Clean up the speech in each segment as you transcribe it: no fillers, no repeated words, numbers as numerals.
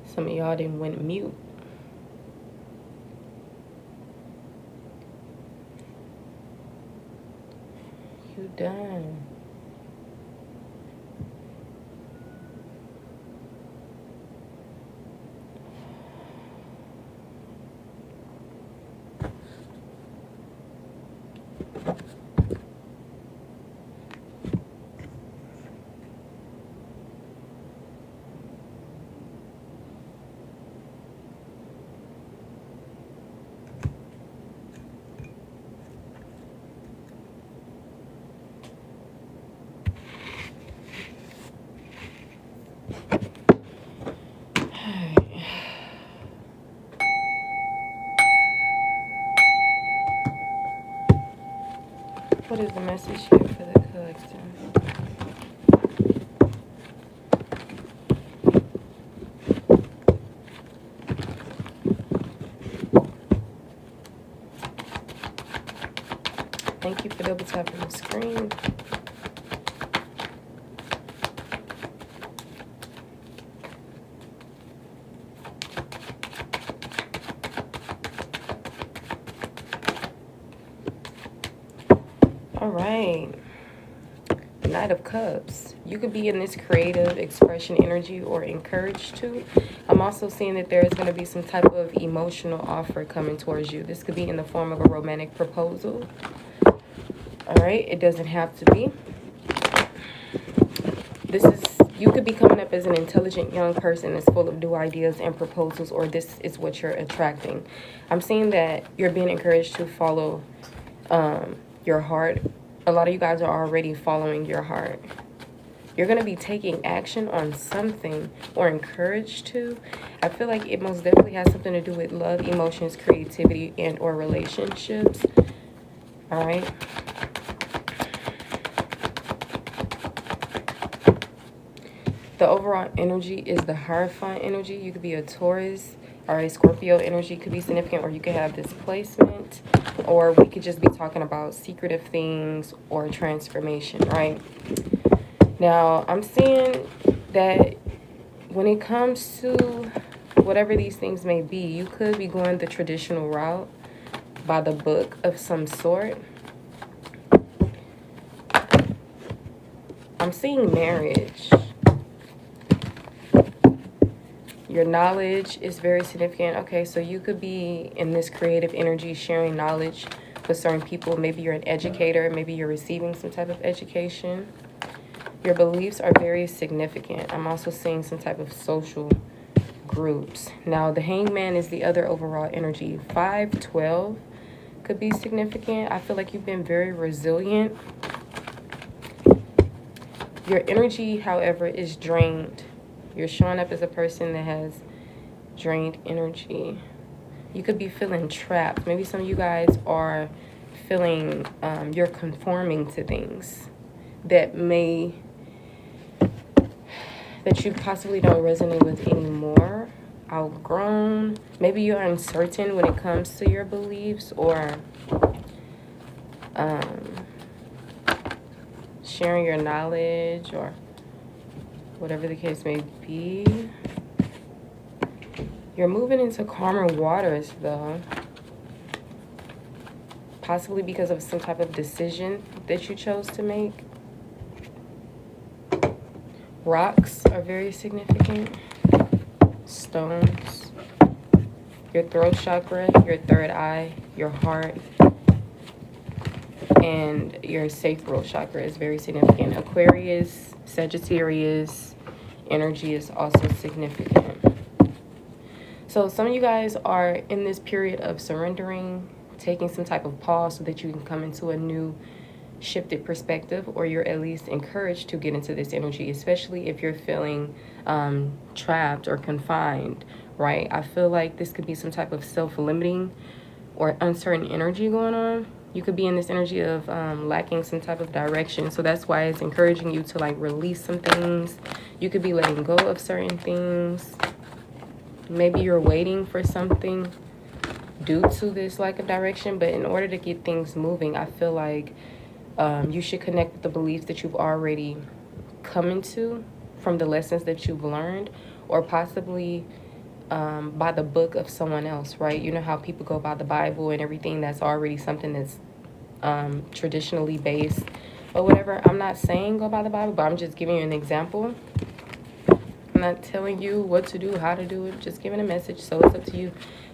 Some of y'all didn't went mute. You done. What is the message here for the collector? Thank you for double tapping the screen. All right. Knight of Cups. You could be in this creative expression energy or encouraged to. I'm also seeing that there is going to be some type of emotional offer coming towards you. This could be in the form of a romantic proposal. All right. It doesn't have to be. You could be coming up as an intelligent young person that's full of new ideas and proposals, or this is what you're attracting. I'm seeing that you're being encouraged to follow your heart. A lot of you guys are already following your heart. You're going to be taking action on something or encouraged to. I feel like it most definitely has something to do with love, emotions, creativity, and or relationships. All right. The overall energy is the Hierophant energy. You could be a Taurus or a Scorpio energy. Could be significant, or you could have displacement, or we could just be talking about secretive things or transformation, right? Now, I'm seeing that when it comes to whatever these things may be, you could be going the traditional route by the book of some sort. I'm seeing marriage. Your knowledge is very significant. Okay, so you could be in this creative energy sharing knowledge with certain people. Maybe you're an educator. Maybe you're receiving some type of education. Your beliefs are very significant. I'm also seeing some type of social groups. Now, the Hangman is the other overall energy. 512 could be significant. I feel like you've been very resilient. Your energy, however, is drained. You're showing up as a person that has drained energy. You could be feeling trapped. Maybe some of you guys are feeling you're conforming to things that you possibly don't resonate with anymore. Outgrown. Maybe you're uncertain when it comes to your beliefs, or sharing your knowledge, or whatever the case may be. You're moving into calmer waters, though. Possibly because of some type of decision that you chose to make. Rocks are very significant. Stones. Your throat chakra, your third eye, your heart, and your sacral chakra is very significant. Aquarius, Sagittarius energy is also significant. So some of you guys are in this period of surrendering, taking some type of pause so that you can come into a new shifted perspective, or you're at least encouraged to get into this energy, especially if you're feeling trapped or confined, right? I feel like this could be some type of self-limiting or uncertain energy going on. You could be in this energy of lacking some type of direction. So that's why it's encouraging you to like release some things. You could be letting go of certain things. Maybe you're waiting for something due to this lack of direction. But in order to get things moving, I feel like you should connect with the beliefs that you've already come into from the lessons that you've learned, or possibly by the book of someone else, right? You know how people go by the Bible and everything. That's already something that's traditionally based or whatever. I'm not saying go by the Bible, but I'm just giving you an example. I'm not telling you what to do, how to do it, just giving a message. So it's up to you.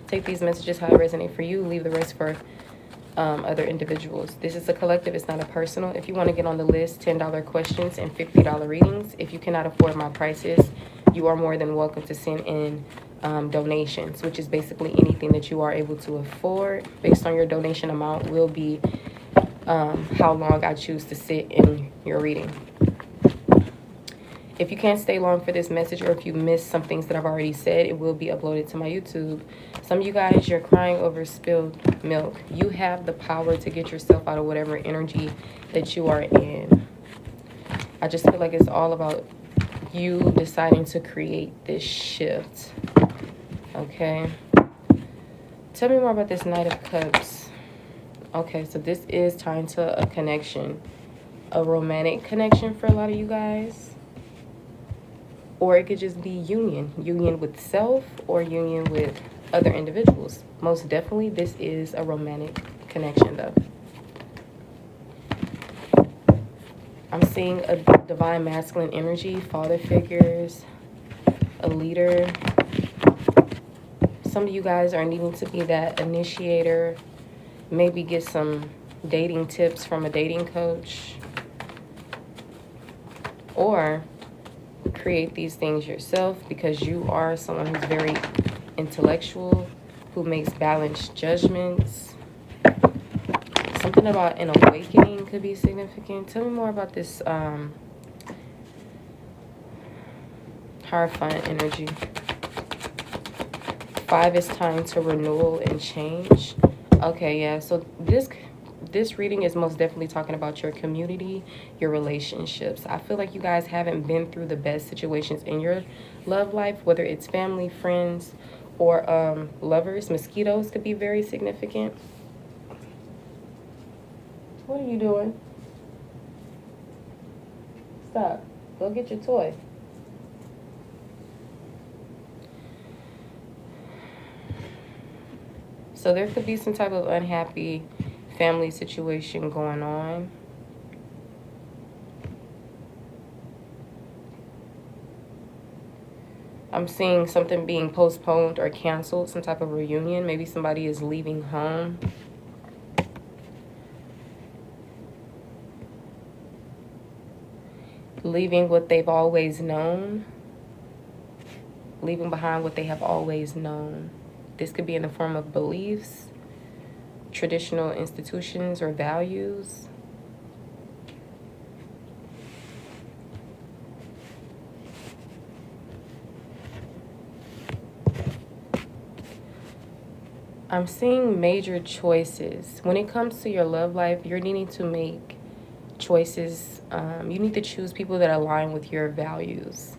Take these messages how it resonate for you. Leave the rest for other individuals. This is a collective. It's not a personal. If you want to get on the list, $10 questions and $50 readings. If you cannot afford my prices, you are more than welcome to send in donations, which is basically anything that you are able to afford. Based on your donation amount will be how long I choose to sit in your reading. If you can't stay long for this message, or if you missed some things that I've already said, it will be uploaded to my YouTube. Some of you guys, you're crying over spilled milk. You have the power to get yourself out of whatever energy that you are in. I just feel like it's all about you deciding to create this shift. Okay. Tell me more about this Knight of Cups. Okay, so this is tying to a connection, a romantic connection for a lot of you guys. Or it could just be union with self, or union with other individuals. Most definitely, this is a romantic connection, though. I'm seeing a divine masculine energy, father figures, a leader. Some of you guys are needing to be that initiator, maybe get some dating tips from a dating coach, or create these things yourself, because you are someone who's very intellectual, who makes balanced judgments. Something about an awakening could be significant. Tell me more about this Hierophant energy. 5 is time to renewal and change. Okay, yeah, so this reading is most definitely talking about your community, your relationships. I feel like you guys haven't been through the best situations in your love life, whether it's family, friends, or lovers. Mosquitoes could be very significant. What are you doing? Stop. Go get your toy. So there could be some type of unhappy family situation going on. I'm seeing something being postponed or canceled, some type of reunion. Maybe somebody is leaving home. Leaving what they've always known. Leaving behind what they have always known. This could be in the form of beliefs, traditional institutions, or values. I'm seeing major choices. When it comes to your love life, you're needing to make choices. You need to choose people that align with your values.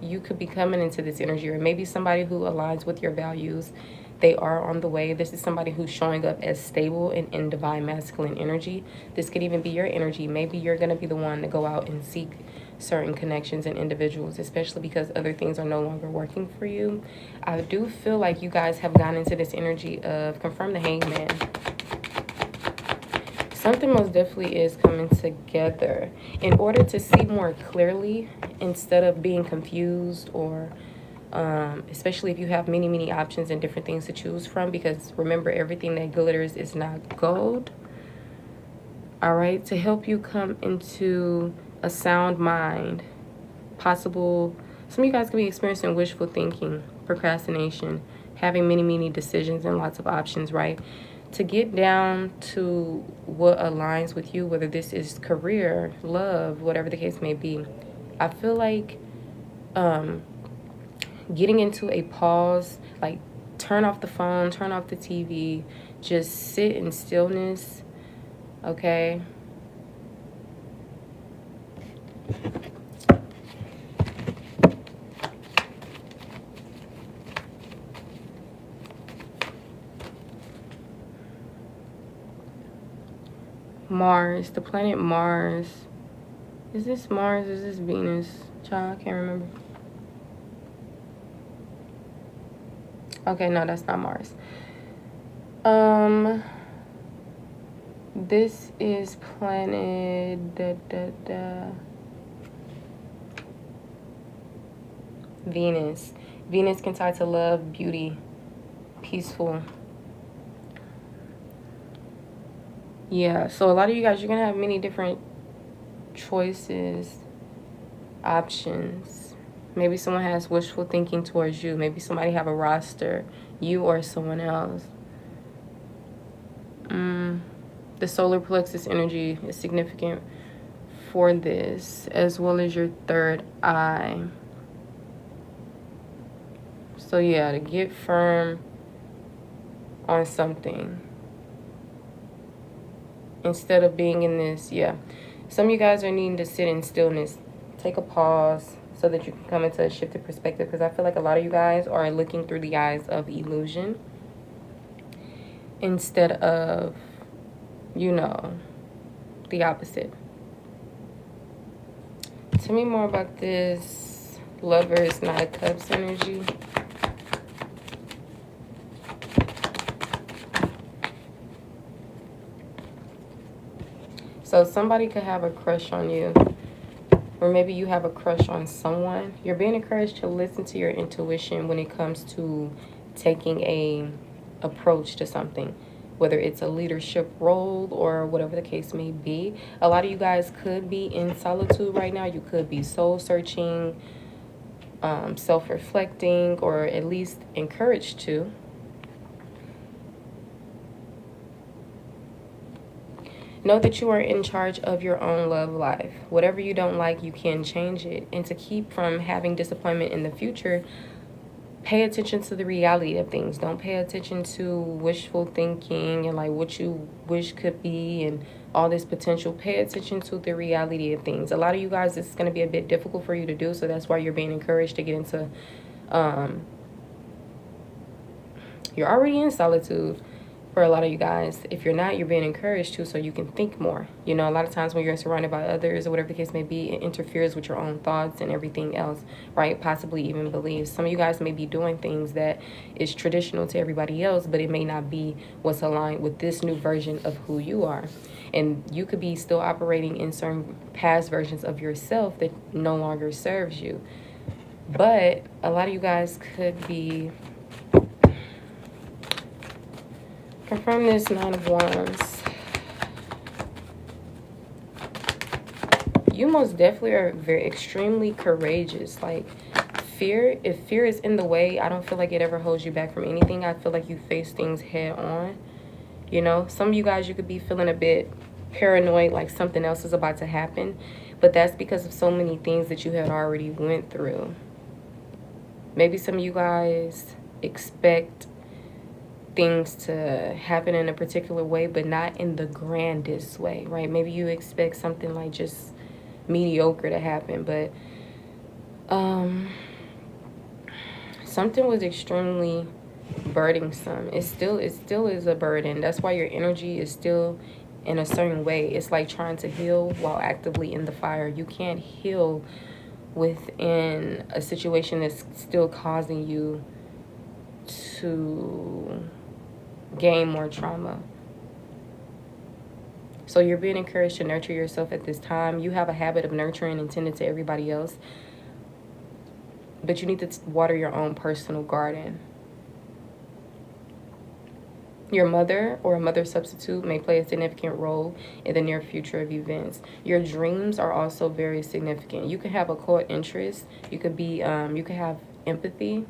You could be coming into this energy, or maybe somebody who aligns with your values. They are on the way. This is somebody who's showing up as stable and in divine masculine energy. This could even be your energy. Maybe you're going to be the one to go out and seek certain connections and individuals, especially because other things are no longer working for you. I do feel like you guys have gone into this energy of confirm the Hangman. Something most definitely is coming together in order to see more clearly, instead of being confused, or especially if you have many options and different things to choose from, because remember, everything that glitters is not gold. All right, to help you come into a sound mind. Some of you guys could be experiencing wishful thinking, procrastination, having many decisions and lots of options, right? To get down to what aligns with you, whether this is career, love, whatever the case may be, I feel like getting into a pause, like turn off the phone, turn off the TV, just sit in stillness, okay? Mars, the planet Mars. Is this Mars? Is this Venus? Child, I can't remember. Okay, no, that's not Mars. This is planet Venus. Venus can tie to love, beauty, peaceful. Yeah, so a lot of you guys, you're gonna have many different choices, options. Maybe someone has wishful thinking towards you. Maybe somebody have a roster, you or someone else. The solar plexus energy is significant for this, as well as your third eye. So yeah, to get firm on something instead of being in this, yeah. Some of you guys are needing to sit in stillness, take a pause so that you can come into a shifted perspective, because I feel like a lot of you guys are looking through the eyes of illusion instead of, you know, the opposite. Tell me more about this Lovers, Nine of Cups energy. So somebody could have a crush on you, or maybe you have a crush on someone. You're being encouraged to listen to your intuition when it comes to taking a approach to something, whether it's a leadership role or whatever the case may be. A lot of you guys could be in solitude right now. You could be soul searching, self-reflecting, or at least encouraged to. Know that you are in charge of your own love life. Whatever you don't like, you can change it. And to keep from having disappointment in the future, pay attention to the reality of things. Don't pay attention to wishful thinking and like what you wish could be and all this potential. Pay attention to the reality of things. A lot of you guys, this is going to be a bit difficult for you to do, so that's why you're being encouraged to get into you're already in solitude. For a lot of you guys, if you're not, you're being encouraged to, so you can think more. You know, a lot of times when you're surrounded by others or whatever the case may be, it interferes with your own thoughts and everything else, right? Possibly even beliefs. Some of you guys may be doing things that is traditional to everybody else, but it may not be what's aligned with this new version of who you are. And you could be still operating in certain past versions of yourself that no longer serves you. But a lot of you guys could be... Confirm this Nine of Wands. You most definitely are very extremely courageous. Like fear, if fear is in the way, I don't feel like it ever holds you back from anything. I feel like you face things head on. You know, some of you guys, you could be feeling a bit paranoid, like something else is about to happen. But that's because of so many things that you had already went through. Maybe some of you guys expect things to happen in a particular way, but not in the grandest way, right? Maybe you expect something like just mediocre to happen, but something was extremely burdensome. It still is a burden. That's why your energy is still in a certain way. It's like trying to heal while actively in the fire. You can't heal within a situation that's still causing you to gain more trauma. So you're being encouraged to nurture yourself at this time. You have a habit of nurturing and tending to everybody else, but you need to water your own personal garden. Your mother or a mother substitute may play a significant role in the near future of events. Your dreams are also very significant. You can have occult interest. You could be, you could have empathy.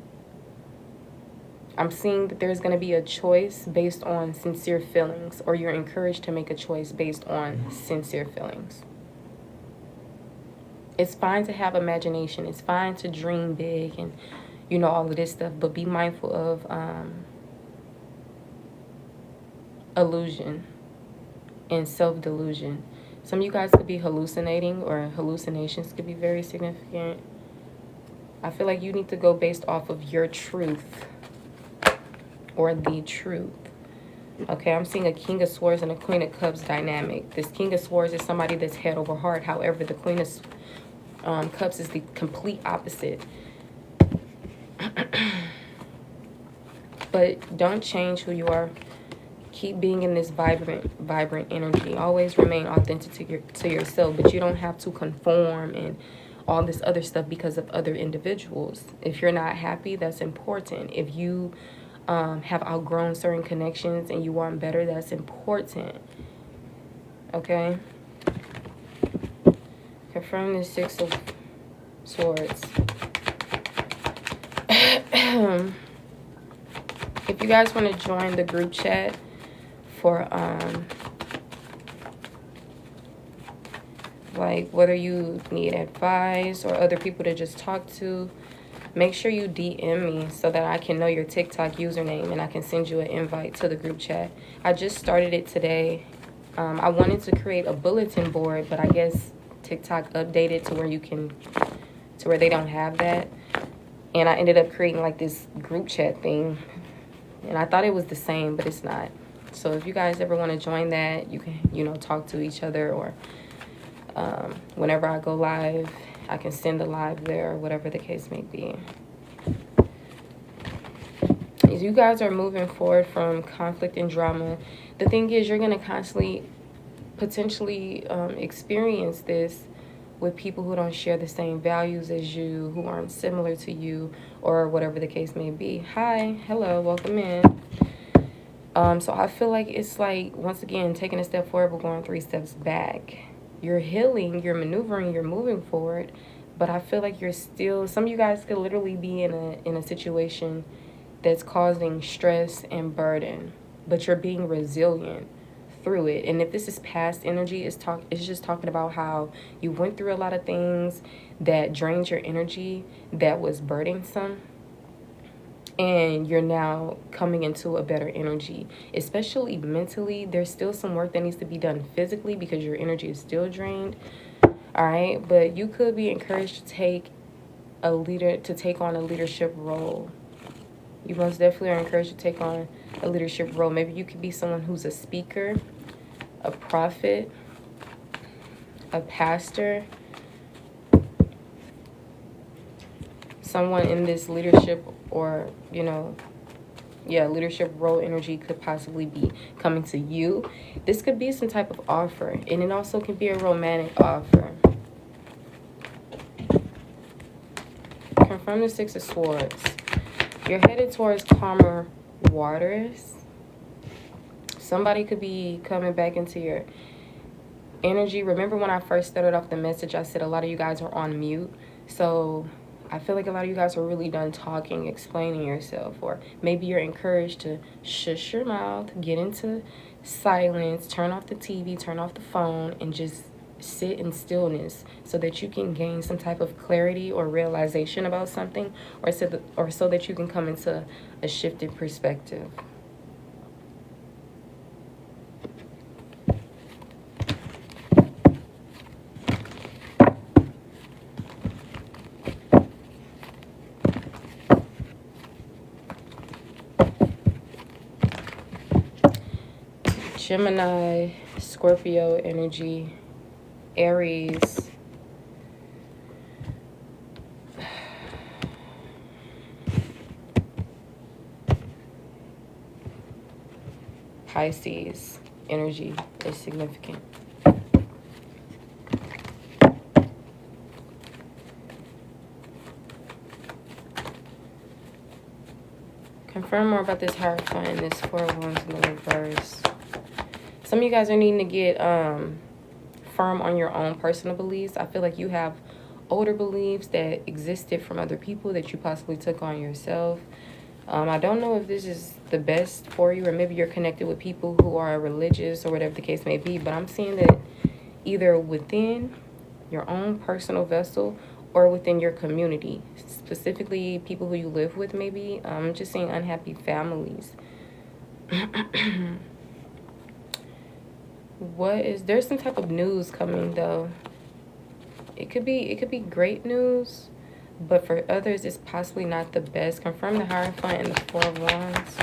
I'm seeing that there's going to be a choice based on sincere feelings, or you're encouraged to make a choice based on sincere feelings. It's fine to have imagination. It's fine to dream big and, you know, all of this stuff, but be mindful of illusion and self-delusion. Some of you guys could be hallucinating, or hallucinations could be very significant. I feel like you need to go based off of your truth, or the truth. Okay, I'm seeing a King of Swords and a Queen of Cups dynamic. This King of Swords is somebody that's head over heart. However, the Queen of Cups is the complete opposite. But don't change who you are. Keep being in this vibrant energy. Always remain authentic to yourself, but you don't have to conform and all this other stuff because of other individuals. If you're not happy, that's important. If you have outgrown certain connections and you want better, that's important. Okay? Confirm the Six of Swords. If you guys want to join the group chat for like whether you need advice or other people to just talk to, make sure you DM me so that I can know your TikTok username and I can send you an invite to the group chat. I just started it today. I wanted to create a bulletin board, but I guess TikTok updated to where you can, to where they don't have that. And I ended up creating like this group chat thing. And I thought it was the same, but it's not. So if you guys ever want to join that, you can, you know, talk to each other, or whenever I go live, I can send a live there, or whatever the case may be. As you guys are moving forward from conflict and drama, the thing is you're going to constantly, potentially experience this with people who don't share the same values as you, who aren't similar to you, or whatever the case may be. Hi, hello, welcome in. So I feel like it's like, once again, taking a step forward but going 3 steps back. You're healing, you're maneuvering, you're moving forward, but I feel like you're still, some of you guys could literally be in a situation that's causing stress and burden, but you're being resilient through it. And if this is past energy, it's just talking about how you went through a lot of things that drained your energy, that was burdensome, and you're now coming into a better energy, especially mentally. There's still some work that needs to be done physically because your energy is still drained. All right, but you could be encouraged to take on a leadership role. You most definitely are encouraged to take on a leadership role. Maybe you could be someone who's a speaker, a prophet, a pastor, someone in this leadership, or, you know, yeah, leadership role energy could possibly be coming to you. This could be some type of offer, and it also can be a romantic offer. Confirm the Six of Swords. You're headed towards calmer waters. Somebody could be coming back into your energy. Remember when I first started off the message, I said a lot of you guys are on mute. So I feel like a lot of you guys are really done talking, explaining yourself, or maybe you're encouraged to shush your mouth, get into silence, turn off the TV, turn off the phone, and just sit in stillness so that you can gain some type of clarity or realization about something, or so that you can come into a shifted perspective. Gemini, Scorpio energy, Aries, Pisces energy is significant. Confirm more about this Hierophant and this Four of Wands in the reverse. Some of you guys are needing to get firm on your own personal beliefs. I feel like you have older beliefs that existed from other people that you possibly took on yourself. I don't know if this is the best for you, or maybe you're connected with people who are religious or whatever the case may be, but I'm seeing that either within your own personal vessel or within your community, specifically people who you live with, maybe. I'm just seeing unhappy families. There's some type of news coming though. It could be great news, but for others it's possibly not the best. Confirm the Hierophant and the Four of Wands.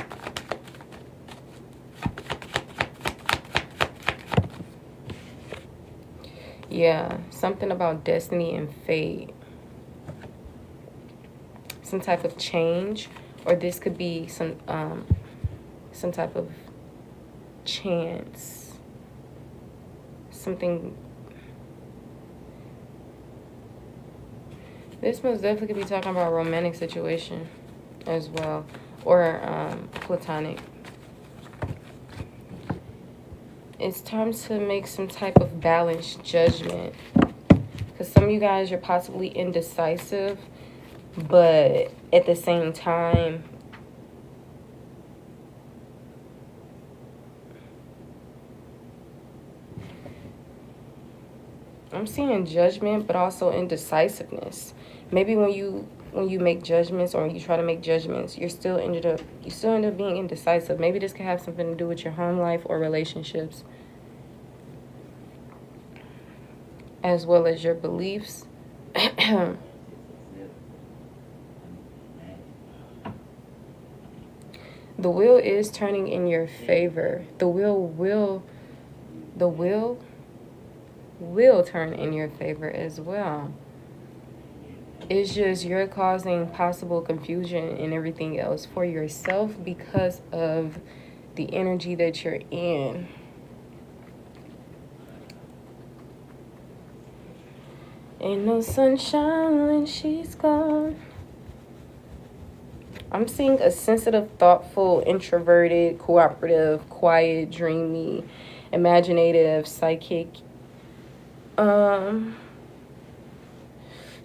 Yeah, something about destiny and fate. Some type of change, or this could be some type of chance. Something. This most definitely could be talking about a romantic situation as well, or platonic. It's time to make some type of balanced judgment, because some of you guys, you're possibly indecisive, but at the same time, I'm seeing judgment, but also indecisiveness. Maybe when you make judgments, or when you try to make judgments, you still end up being indecisive. Maybe this could have something to do with your home life or relationships, as well as your beliefs. The wheel is turning in your favor. The wheel will turn in your favor as well. It's just you're causing possible confusion and everything else for yourself because of the energy that you're in. Ain't no sunshine when she's gone. I'm seeing a sensitive, thoughtful, introverted, cooperative, quiet, dreamy, imaginative, psychic,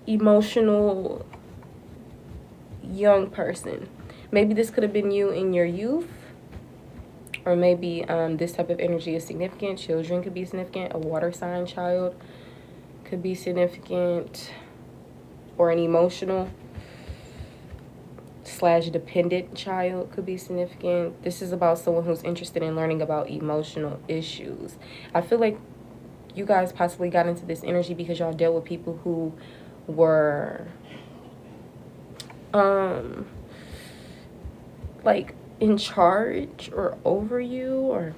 emotional young person. Maybe this could have been you in your youth, or maybe this type of energy is significant. Children could be significant. A water sign child could be significant, or an emotional / dependent child could be significant. This is about someone who's interested in learning about emotional issues. I feel like you guys possibly got into this energy because y'all dealt with people who were like in charge or over you, or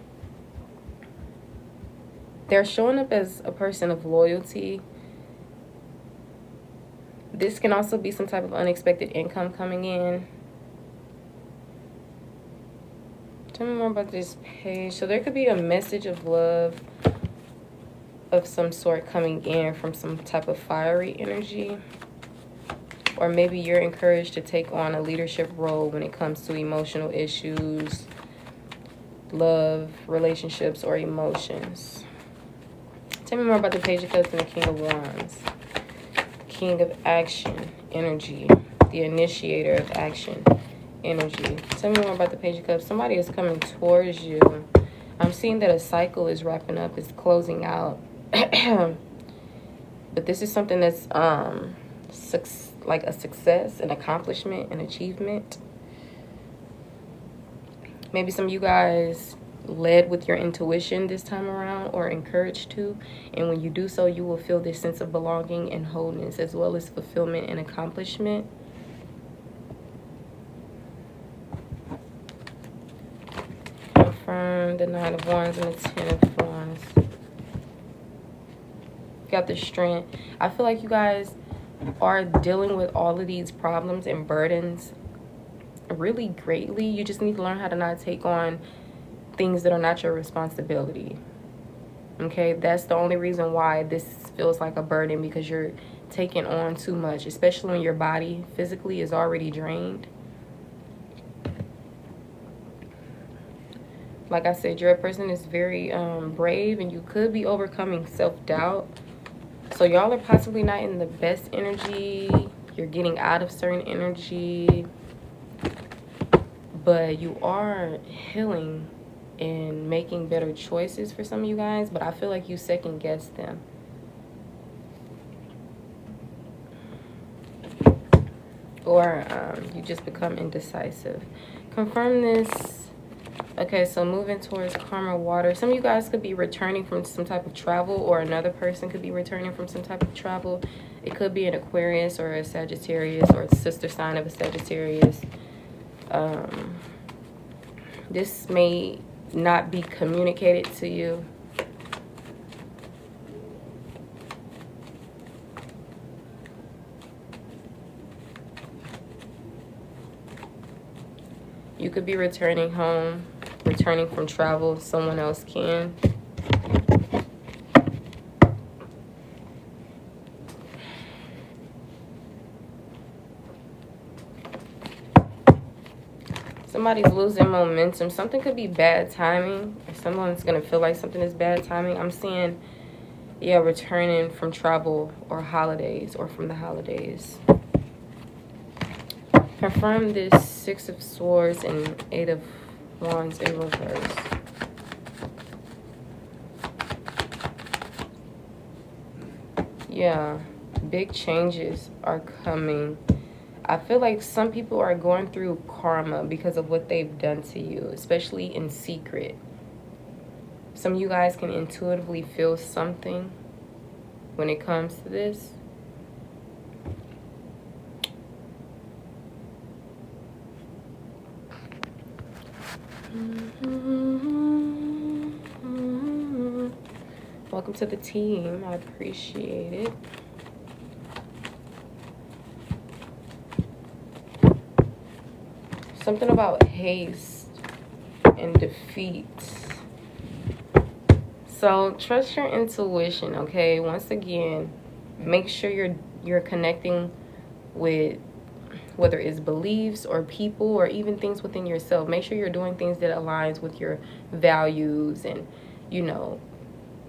they're showing up as a person of loyalty. This can also be some type of unexpected income coming in. Tell me more about this page. So there could be a message of love of some sort coming in from some type of fiery energy. Or maybe you're encouraged to take on a leadership role when it comes to emotional issues, love, relationships, or emotions. Tell me more about the Page of Cups and the King of Wands. King of Action energy, the initiator of action energy. Tell me more about the Page of Cups. Somebody is coming towards you. I'm seeing that a cycle is wrapping up, it's closing out. But this is something that's like a success, an accomplishment, an achievement. Maybe some of you guys led with your intuition this time around, or encouraged to, and when you do so, you will feel this sense of belonging and wholeness, as well as fulfillment and accomplishment. Confirm the Nine of Wands and the Ten of Wands. Got the Strength. I feel like you guys are dealing with all of these problems and burdens really greatly. You just need to learn how to not take on things that are not your responsibility. Okay, that's the only reason why this feels like a burden, because you're taking on too much, especially when your body physically is already drained. Like I said, you're a person that's very brave, and you could be overcoming self-doubt. So y'all are possibly not in the best energy. You're getting out of certain energy. but you are healing and making better choices for some of you guys, but I feel like you second guess them. Or you just become indecisive. Confirm this. Okay, so moving towards karma water. Some of you guys could be returning from some type of travel, or another person could be returning from some type of travel. It could be an Aquarius or a Sagittarius or a sister sign of a Sagittarius. This may not be communicated to you. You could be returning home, returning from travel. Someone else can. Somebody's losing momentum. Something could be bad timing. Or someone's going to feel like something is bad timing. I'm seeing, yeah, returning from travel or holidays, or from the holidays. Confirm this 6 of Swords and 8 of Wands in reverse. Yeah, big changes are coming. I feel like some people are going through karma because of what they've done to you, especially in secret. Some of you guys can intuitively feel something when it comes to this. Welcome to the team. I appreciate it. Something about haste and defeat. So trust your intuition, okay? Once again, make sure you're connecting with, whether it's beliefs or people or even things within yourself. Make sure you're doing things that aligns with your values and, you know,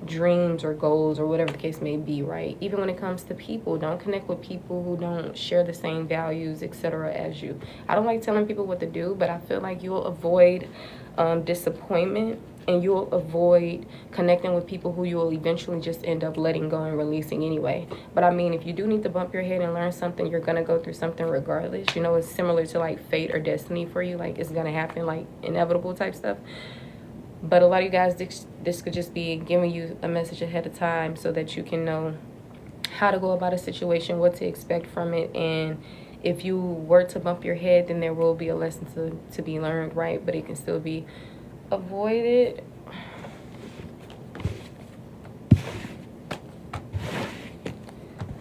dreams or goals or whatever the case may be, right? Even when it comes to people, don't connect with people who don't share the same values, etc. as you. I don't like telling people what to do, but I feel like you'll avoid disappointment, and you'll avoid connecting with people who you will eventually just end up letting go and releasing anyway. But I mean, if you do need to bump your head and learn something, you're gonna go through something regardless. You know, it's similar to like fate or destiny for you. Like, it's gonna happen, like inevitable type stuff. But a lot of you guys, this could just be giving you a message ahead of time so that you can know how to go about a situation, what to expect from it. And if you were to bump your head, then there will be a lesson to be learned, right? But it can still be avoided.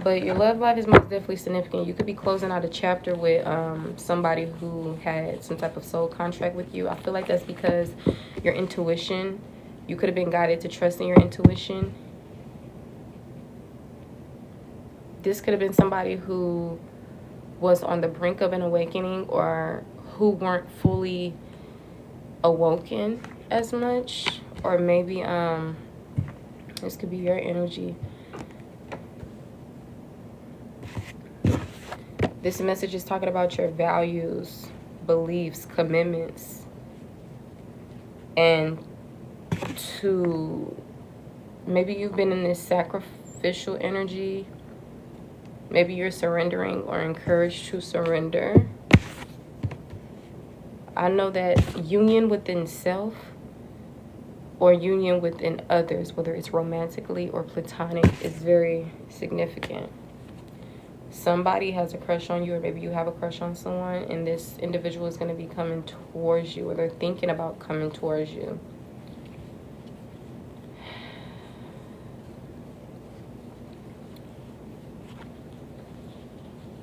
But your love life is most definitely significant. You could be closing out a chapter with somebody who had some type of soul contract with you. I feel like that's because your intuition, you could have been guided to trust in your intuition. This could have been somebody who was on the brink of an awakening, or who weren't fully awoken as much. Or maybe this could be your energy. This message is talking about your values, beliefs, commitments, and to maybe you've been in this sacrificial energy. Maybe you're surrendering or encouraged to surrender. I know that union within self or union within others, whether it's romantically or platonic, is very significant. Somebody has a crush on you, or maybe you have a crush on someone, and this individual is going to be coming towards you, or they're thinking about coming towards you.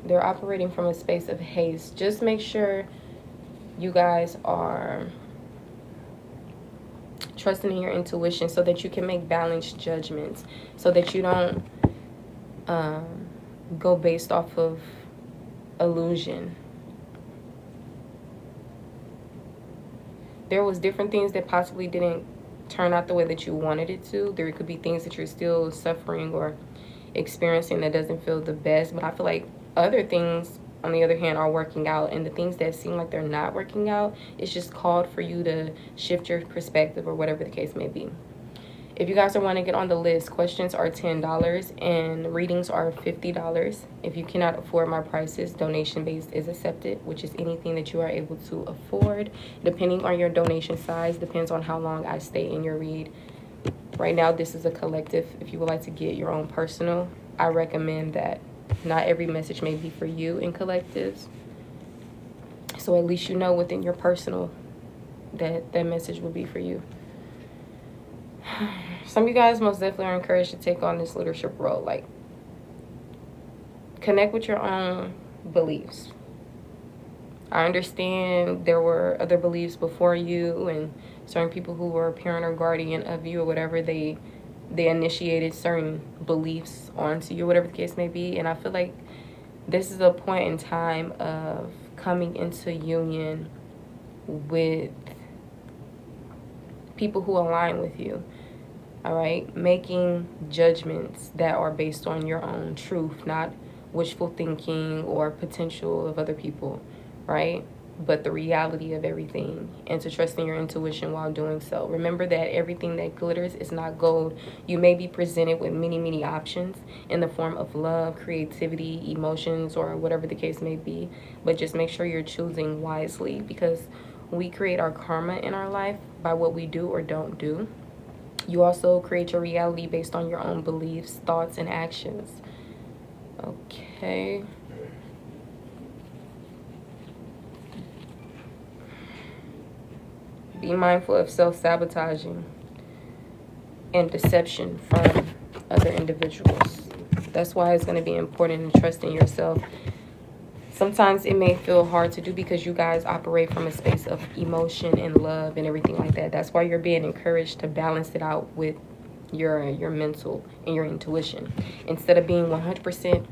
They're operating from a space of haste. Just make sure you guys are trusting in your intuition so that you can make balanced judgments, so that you don't go based off of illusion. There was different things that possibly didn't turn out the way that you wanted it to. There could be things that you're still suffering or experiencing that doesn't feel the best, but I feel like other things on the other hand, are working out, and the things that seem like they're not working out, it's just called for you to shift your perspective or whatever the case may be. If you guys are wanting to get on the list, questions are $10 and readings are $50. If you cannot afford my prices, donation-based is accepted, which is anything that you are able to afford. Depending on your donation size, depends on how long I stay in your read. Right now, this is a collective. If you would like to get your own personal, I recommend that. Not every message may be for you in collectives. So at least you know within your personal that that message will be for you. Some of you guys most definitely are encouraged to take on this leadership role. Like, connect with your own beliefs. I understand there were other beliefs before you, and certain people who were a parent or guardian of you or whatever, they initiated certain beliefs onto you, whatever the case may be. And I feel like this is a point in time of coming into union with people who align with you. All right, making judgments that are based on your own truth, not wishful thinking or potential of other people, right? But the reality of everything, and to trust in your intuition while doing so. Remember that everything that glitters is not gold. You may be presented with many, many options in the form of love, creativity, emotions, or whatever the case may be, but just make sure you're choosing wisely, because we create our karma in our life by what we do or don't do. You also create your reality based on your own beliefs, thoughts, and actions. Okay. Be mindful of self-sabotaging and deception from other individuals. That's why it's going to be important to trust in yourself. Sometimes it may feel hard to do because you guys operate from a space of emotion and love and everything like that. That's why you're being encouraged to balance it out with your mental and your intuition. Instead of being 100%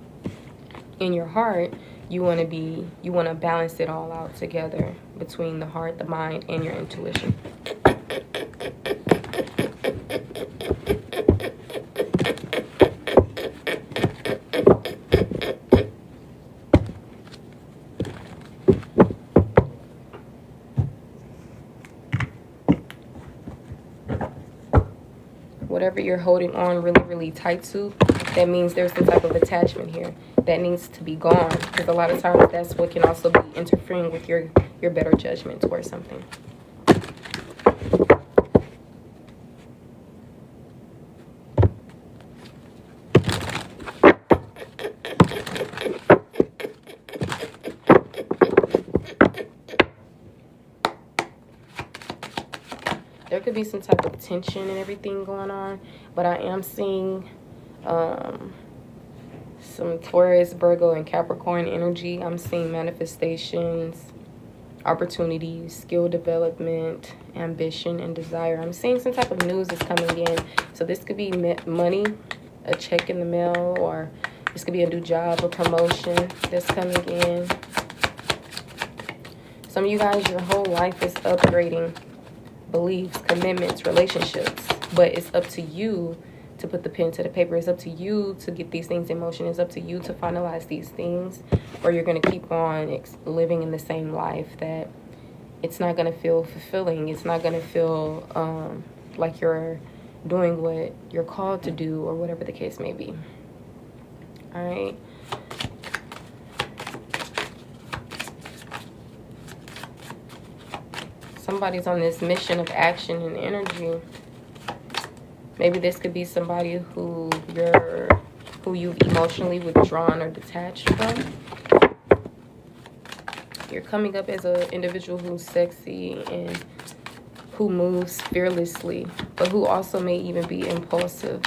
in your heart, you want to balance it all out together between the heart, the mind, and your intuition. Whatever you're holding on really, really tight to, that means there's some type of attachment here that needs to be gone, because a lot of times that's what can also be interfering with your better judgment towards something. There could be some type of tension and everything going on, but I am seeing some Taurus, Virgo, and Capricorn energy. I'm seeing manifestations, opportunities, skill development, ambition, and desire. I'm seeing some type of news is coming in. So this could be money, a check in the mail, or this could be a new job or promotion that's coming in. Some of you guys, your whole life is upgrading beliefs, commitments, relationships, but it's up to you to put the pen to the paper. It's up to you to get these things in motion. It's up to you to finalize these things, or you're going to keep on living in the same life that it's not going to feel fulfilling. It's not going to feel like you're doing what you're called to do, or whatever the case may be. All right. Somebody's on this mission of action and energy. Maybe this could be somebody who you've emotionally withdrawn or detached from. You're coming up as an individual who's sexy and who moves fearlessly, but who also may even be impulsive.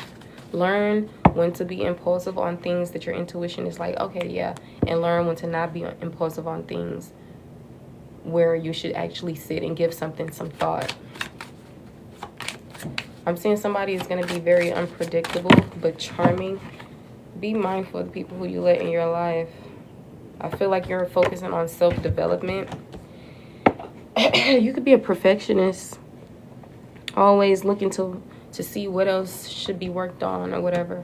Learn when to be impulsive on things that your intuition is like, okay, yeah, and learn when to not be impulsive on things where you should actually sit and give something some thought. I'm seeing somebody is going to be very unpredictable but charming. Be mindful of the people who you let in your life. I feel like you're focusing on self-development. You could be a perfectionist, always looking to see what else should be worked on or whatever.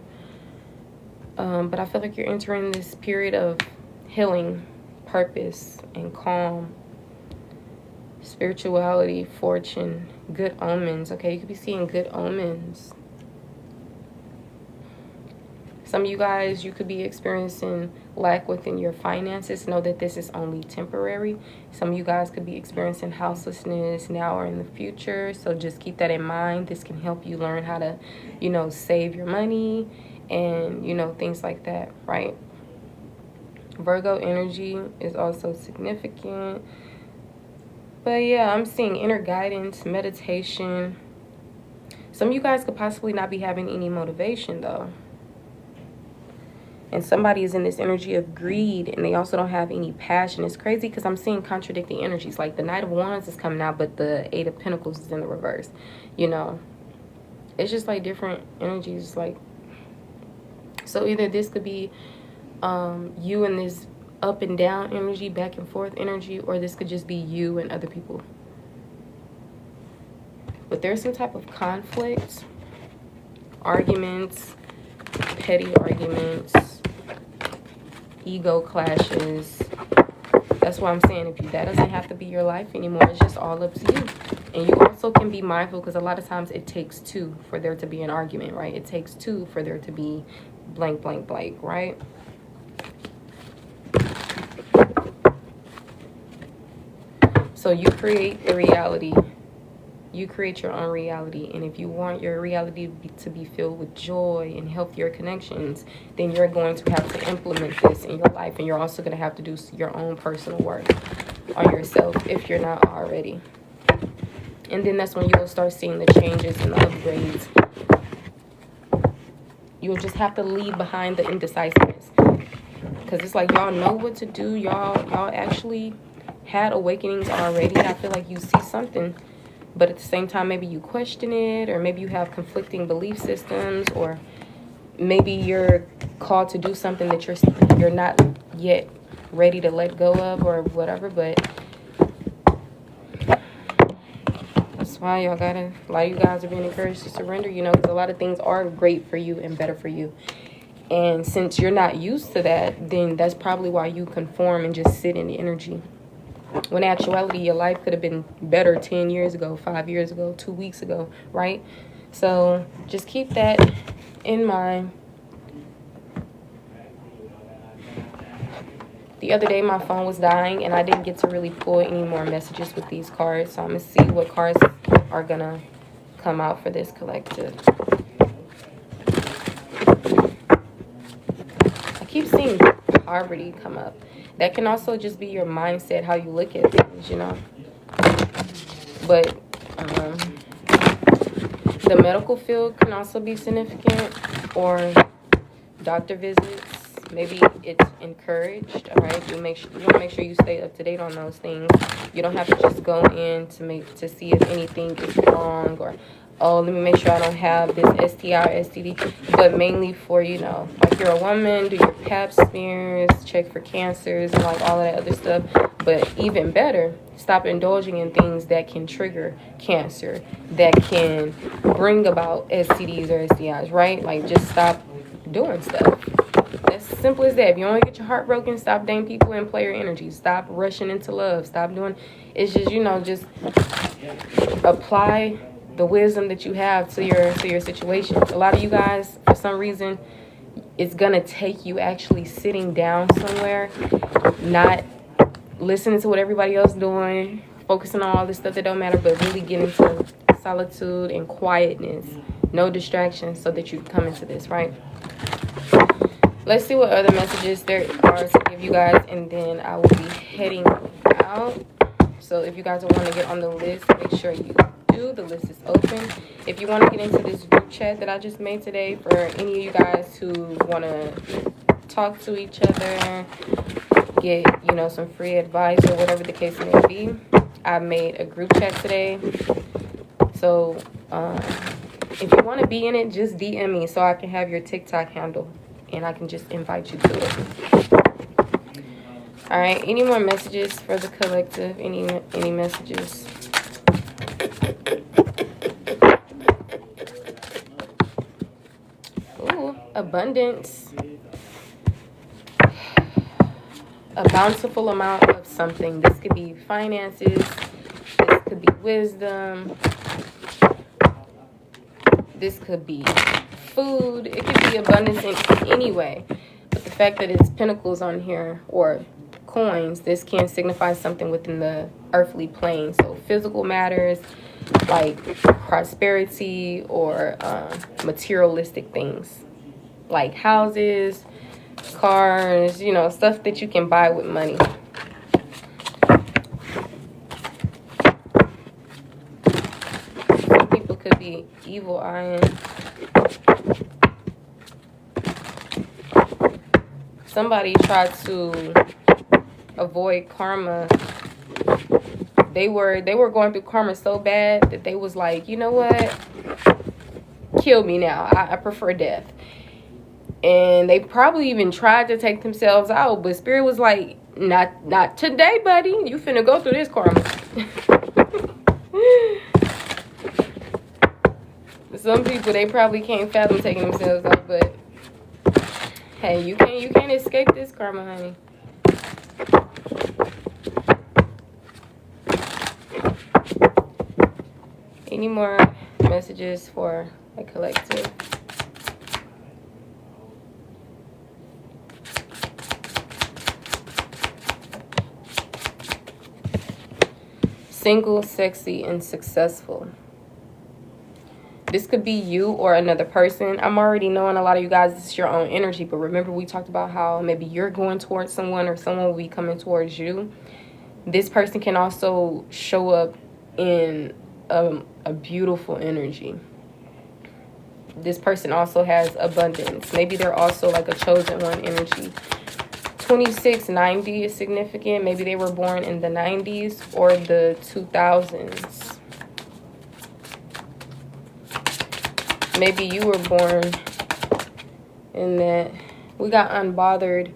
But I feel like you're entering this period of healing purpose and calm, spirituality, fortune, good omens. Okay, you could be seeing good omens. Some of you guys, you could be experiencing lack within your finances. Know that this is only temporary. Some of you guys could be experiencing houselessness now or in the future. So just keep that in mind. This can help you learn how to, you know, save your money and, you know, things like that, right? Virgo energy is also significant. But yeah, I'm seeing inner guidance, meditation. Some of you guys could possibly not be having any motivation though. And somebody is in this energy of greed and they also don't have any passion. It's crazy because I'm seeing contradicting energies. Like the Knight of Wands is coming out, but the Eight of Pentacles is in the reverse. You know, it's just like different energies. Like, so either this could be you and this up and down energy, back and forth energy, or this could just be you and other people. But there's some type of conflict, arguments, petty arguments, ego clashes. That's why I'm saying that doesn't have to be your life anymore. It's just all up to you. And you also can be mindful because a lot of times it takes two for there to be an argument, right? It takes two for there to be blank, blank, blank, right? So you create the reality. You create your own reality. And if you want your reality to be filled with joy and healthier connections, then you're going to have to implement this in your life. And you're also going to have to do your own personal work on yourself if you're not already. And then that's when you will start seeing the changes and the upgrades. You'll just have to leave behind the indecisiveness. Because it's like y'all know what to do. Y'all actually had awakenings already. I feel like you see something. But at the same time, maybe you question it, or maybe you have conflicting belief systems, or maybe you're called to do something that you're not yet ready to let go of, or whatever. But that's why a lot of you guys are being encouraged to surrender, you know, because a lot of things are great for you and better for you. And since you're not used to that, then that's probably why you conform and just sit in the energy. When in actuality, your life could have been better 10 years ago, 5 years ago, 2 weeks ago, right? So just keep that in mind. The other day, my phone was dying, and I didn't get to really pull any more messages with these cards. So I'm going to see what cards are going to come out for this collective. I keep seeing poverty come up. That can also just be your mindset, how you look at things, you know. But the medical field can also be significant, or doctor visits. Maybe it's encouraged, all right? You want to make sure you stay up to date on those things. You don't have to just go in to see if anything is wrong, or oh, let me make sure I don't have this STI or STD. But mainly for, you know, like you're a woman, do your pap smears, check for cancers, and like all of that other stuff. But even better, stop indulging in things that can trigger cancer, that can bring about STDs or STIs, right? Like just stop doing stuff. As simple as that. If you want to get your heart broken, stop dating people and play your energy. Stop rushing into love. Stop doing. It's just, you know, just apply the wisdom that you have to your situation. A lot of you guys, for some reason, it's gonna take you actually sitting down somewhere, not listening to what everybody else is doing, focusing on all this stuff that don't matter, but really getting into solitude and quietness, no distractions, so that you can come into this, right? Let's see what other messages there are to give you guys, and then I will be heading out. So if you guys want to get on the list, make sure you do. The list is open. If you want to get into this group chat that I just made today, for any of you guys who want to talk to each other, get, you know, some free advice or whatever the case may be, I made a group chat today. So if you want to be in it, just DM me so I can have your TikTok handle and I can just invite you to it. All right, any more messages for the collective? Any messages? Ooh, abundance. a bountiful amount of something. This could be finances. This could be wisdom. This could be food. It could be abundance in any way. But the fact that it's pentacles on here, or coins, this can signify something within the earthly plane. So physical matters like prosperity, or materialistic things like houses, cars, you know, stuff that you can buy with money. Some people could be evil eyeing. Somebody tried to avoid karma. They were going through karma so bad that they was like, you know what? Kill me now. I prefer death. And they probably even tried to take themselves out, but Spirit was like, not today, buddy. You finna go through this karma. Some people, they probably can't fathom taking themselves out, but hey, you can't escape this karma, honey. Any more messages for a collective? Single, sexy, and successful. This could be you or another person. I'm already knowing a lot of you guys, this is your own energy. But remember, we talked about how maybe you're going towards someone or someone will be coming towards you. This person can also show up in a beautiful energy. This person also has abundance. Maybe they're also like a chosen one energy. 2690 is significant. Maybe they were born in the 90s or the 2000s. Maybe you were born in that. We got unbothered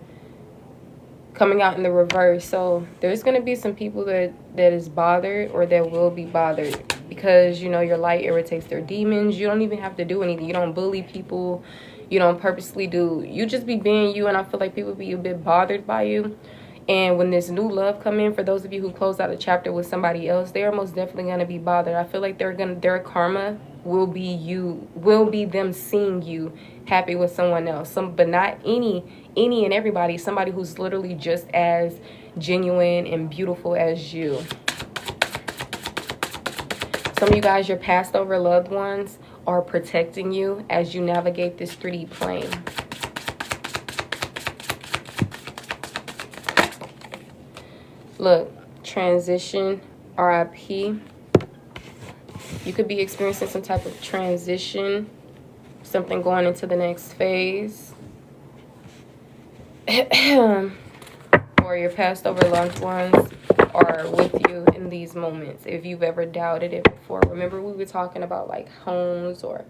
coming out in the reverse. So there's going to be some people that is bothered or that will be bothered because, you know, your light irritates their demons. You don't even have to do anything. You don't bully people. You don't purposely do. You just be being you, and I feel like people be a bit bothered by you. And when this new love come in, for those of you who closed out a chapter with somebody else, they are most definitely going to be bothered. I feel like their karma will be them seeing you happy with someone else. But not any and everybody. Somebody who's literally just as genuine and beautiful as you. Some of you guys, your passed over loved ones are protecting you as you navigate this 3D plane. Look, transition, RIP. You could be experiencing some type of transition, something going into the next phase. Or your passed over loved ones are with you in these moments. If you've ever doubted it before. Remember, we were talking about like homes or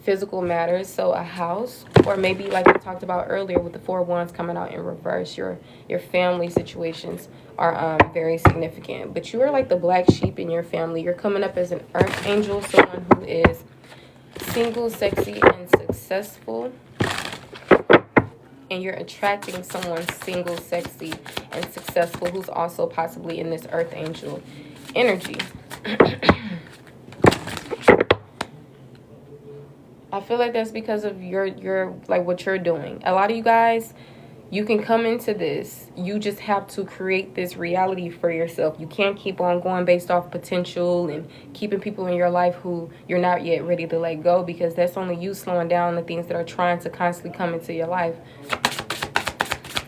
physical matters. So a house, or maybe like we talked about earlier with the 4 wands coming out in reverse, your family situations are very significant. But you are like the black sheep in your family. You're coming up as an earth angel, someone who is single, sexy, and successful. And you're attracting someone single, sexy, and successful who's also possibly in this earth angel energy. I feel like that's because of your like what you're doing. A lot of you guys, you can come into this. You just have to create this reality for yourself. You can't keep on going based off potential and keeping people in your life who you're not yet ready to let go, because that's only you slowing down the things that are trying to constantly come into your life.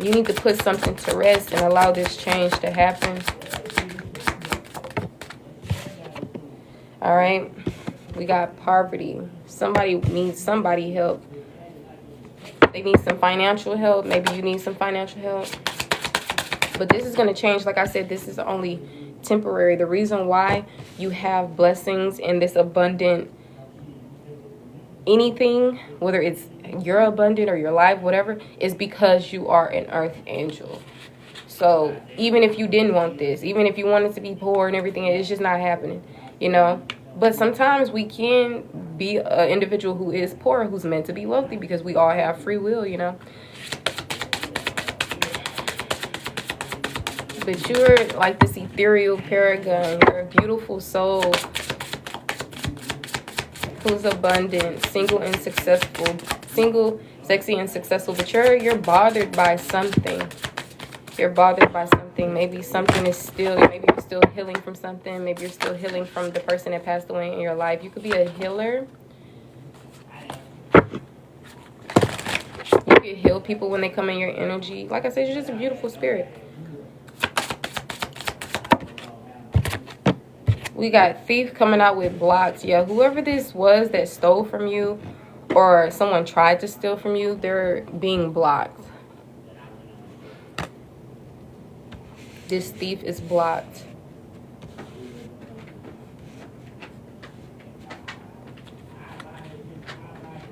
You need to put something to rest and allow this change to happen. All right. We got poverty. Somebody needs somebody help. They need some financial help. Maybe you need some financial help. But this is going to change. Like I said, this is only temporary. The reason why you have blessings and this abundant anything, whether it's you're abundant or your life, whatever, is because you are an earth angel. So even if you didn't want this, even if you wanted to be poor and everything, it's just not happening, you know. But sometimes we can be an individual who is poor, who's meant to be wealthy, because we all have free will, you know. But you're like this ethereal paragon. You're a beautiful soul who's abundant, single and successful. Single, sexy, and successful. But you're bothered by something. You're bothered by something. Maybe something is still, maybe you're still healing from something. Maybe you're still healing from the person that passed away in your life. You could be a healer. You could heal people when they come in your energy. Like I said, you're just a beautiful spirit. We got thief coming out with blocks. Yeah, whoever this was that stole from you or someone tried to steal from you, they're being blocked. This thief is blocked.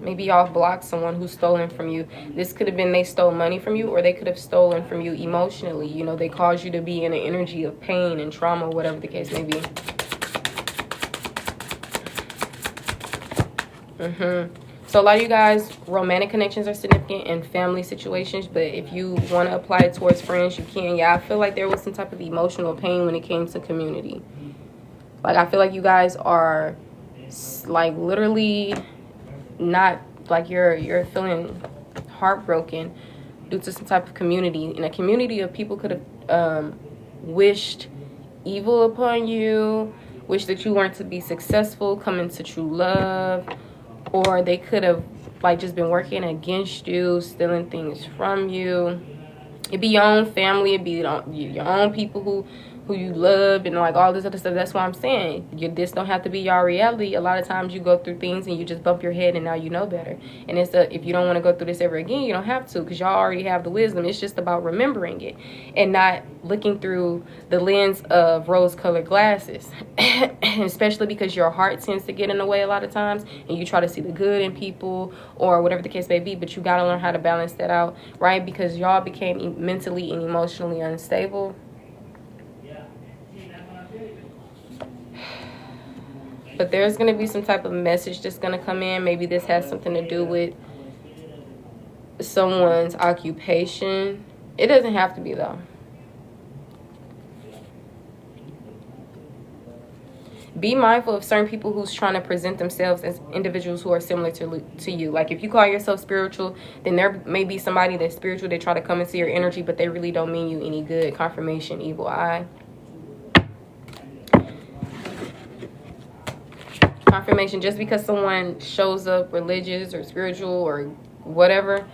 Maybe y'all blocked someone who's stolen from you. This could have been they stole money from you, or they could have stolen from you emotionally. You know, they caused you to be in an energy of pain and trauma, whatever the case may be. So a lot of you guys, romantic connections are significant in family situations, but if you want to apply it towards friends, you can. Yeah, I feel like there was some type of emotional pain when it came to community. Like, I feel like you guys are, like, literally not, like, you're feeling heartbroken due to some type of community. And a community of people could have wished evil upon you, wished that you weren't to be successful, come into true love. Or they could have, like, just been working against you, stealing things from you. It'd be your own family. It'd be your own people who you love and, like, all this other stuff. That's what I'm saying. This don't have to be your reality. A lot of times you go through things and you just bump your head and now you know better. And if you don't want to go through this ever again, you don't have to, because y'all already have the wisdom. It's just about remembering it and not looking through the lens of rose-colored glasses. Especially because your heart tends to get in the way a lot of times and you try to see the good in people or whatever the case may be. But you got to learn how to balance that out, right? Because y'all became mentally and emotionally unstable. But there's going to be some type of message that's going to come in. Maybe this has something to do with someone's occupation. It doesn't have to be, though. Be mindful of certain people who's trying to present themselves as individuals who are similar to you. Like, if you call yourself spiritual, then there may be somebody that's spiritual. They try to come into your energy, but they really don't mean you any good. Confirmation, evil eye. Confirmation, just because someone shows up religious or spiritual or whatever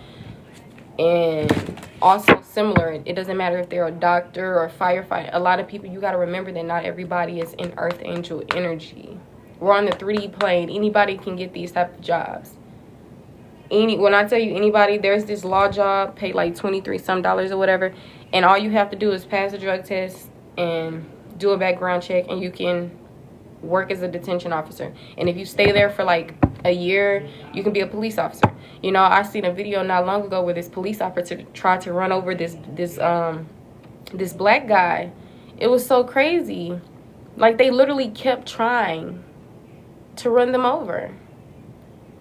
and also similar, it doesn't matter if they're a doctor or a firefighter. A lot of people, you got to remember that not everybody is in earth angel energy. We're on the 3D plane. Anybody can get these type of jobs. When I tell you anybody, there's this law job, pay like $23 some or whatever, and all you have to do is pass a drug test and do a background check, and you can work as a detention officer. And if you stay there for like a year, you can be a police officer. You know, I seen a video not long ago where this police officer tried to run over this black guy. It was so crazy. Like, they literally kept trying to run them over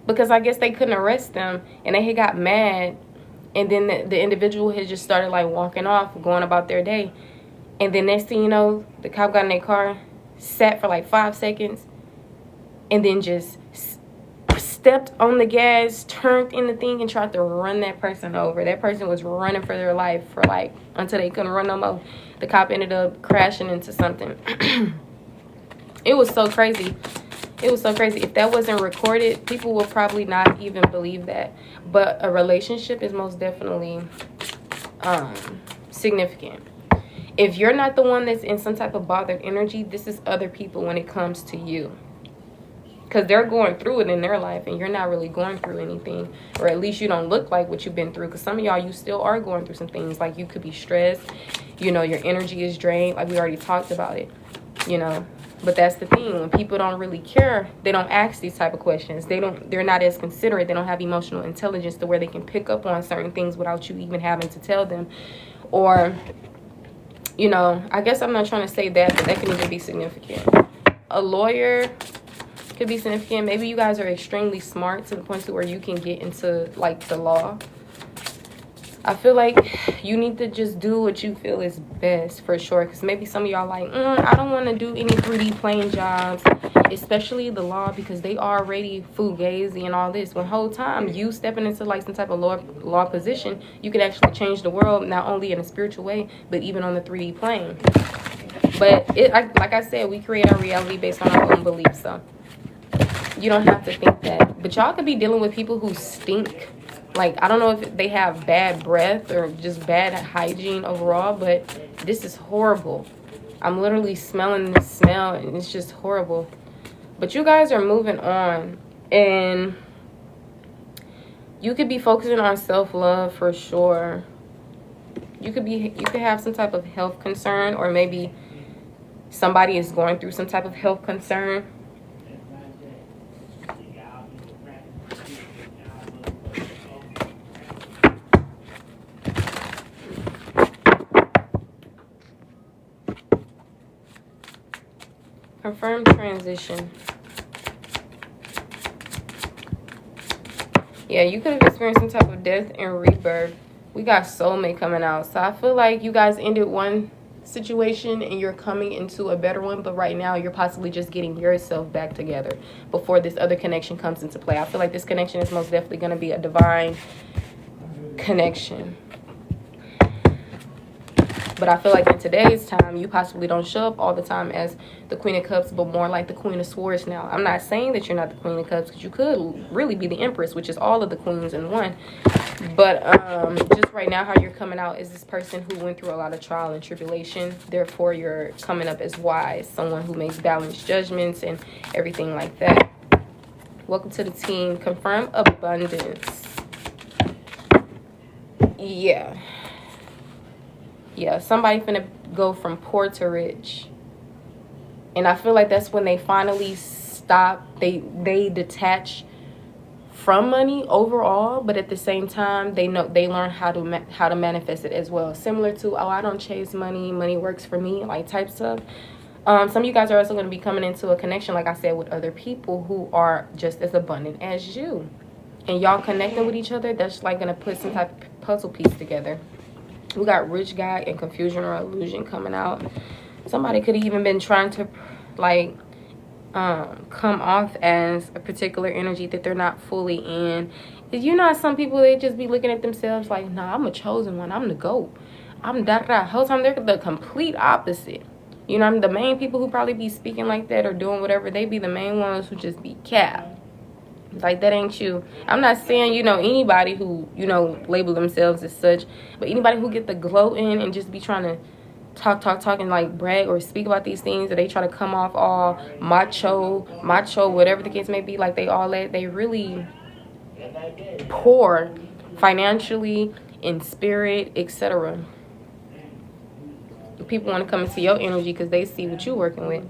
because I guess they couldn't arrest them, and they had got mad, and then the individual had just started like walking off, going about their day. And then next thing you know, the cop got in their car, sat for like 5 seconds, and then just stepped on the gas, turned in the thing, and tried to run that person over. That person was running for their life for like until they couldn't run no more. The cop ended up crashing into something. It was so crazy. It was so crazy. If that wasn't recorded, people will probably not even believe that. But a relationship is most definitely significant. If you're not the one that's in some type of bothered energy, this is other people when it comes to you. Because they're going through it in their life, and you're not really going through anything. Or at least you don't look like what you've been through. Because some of y'all, you still are going through some things. Like, you could be stressed. You know, your energy is drained. Like, we already talked about it. You know. But that's the thing. When people don't really care, they don't ask these type of questions. They're not as considerate. They don't have emotional intelligence to where they can pick up on certain things without you even having to tell them. Or, you know, I guess I'm not trying to say that, but that can even be significant. A lawyer could be significant. Maybe you guys are extremely smart to the point to where you can get into like the law. I feel like you need to just do what you feel is best for sure. Because maybe some of y'all like, I don't want to do any 3D plane jobs, especially the law, because they already fugazi and all this. When whole time you stepping into like some type of law position, you could actually change the world, not only in a spiritual way, but even on the 3D plane. But like I said, we create our reality based on our own beliefs. So you don't have to think that. But y'all could be dealing with people who stink. Like, I don't know if they have bad breath or just bad hygiene overall, but this is horrible. I'm literally smelling this smell, and it's just horrible. But you guys are moving on, and you could be focusing on self-love for sure. You could have some type of health concern, or maybe somebody is going through some type of health concern. Confirmed transition. Yeah, you could have experienced some type of death and rebirth. We got soulmate coming out. So I feel like you guys ended one situation and you're coming into a better one. But right now, you're possibly just getting yourself back together before this other connection comes into play. I feel like this connection is most definitely going to be a divine connection. But I feel like in today's time, you possibly don't show up all the time as the Queen of Cups, but more like the Queen of Swords now. I'm not saying that you're not the Queen of Cups, because you could really be the Empress, which is all of the queens in one. But just right now, how you're coming out is this person who went through a lot of trial and tribulation. Therefore, you're coming up as wise, someone who makes balanced judgments and everything like that. Welcome to the team. Confirm abundance. Yeah, somebody finna go from poor to rich. And I feel like that's when they finally stop. They detach from money overall, but at the same time, they learn how to manifest it as well. Similar to, I don't chase money. Money works for me, like type stuff. Some of you guys are also going to be coming into a connection, like I said, with other people who are just as abundant as you. And y'all connecting with each other, that's like going to put some type of puzzle piece together. We got rich guy and confusion or illusion coming out. Somebody could have even been trying to like come off as a particular energy that they're not fully in. You know, some people, they just be looking at themselves like, nah, I'm a chosen one. I'm the GOAT. I'm da-da-da. Whole time they're the complete opposite. You know, I'm the main people who probably be speaking like that or doing whatever. They be the main ones who just be capped. Like, that ain't you. I'm not saying, you know, anybody who, you know, label themselves as such, but anybody who get the gloating and just be trying to talk and like brag or speak about these things, or they try to come off all macho, whatever the case may be, like they really poor financially, in spirit, etc. People want to come into your energy because they see what you're working with.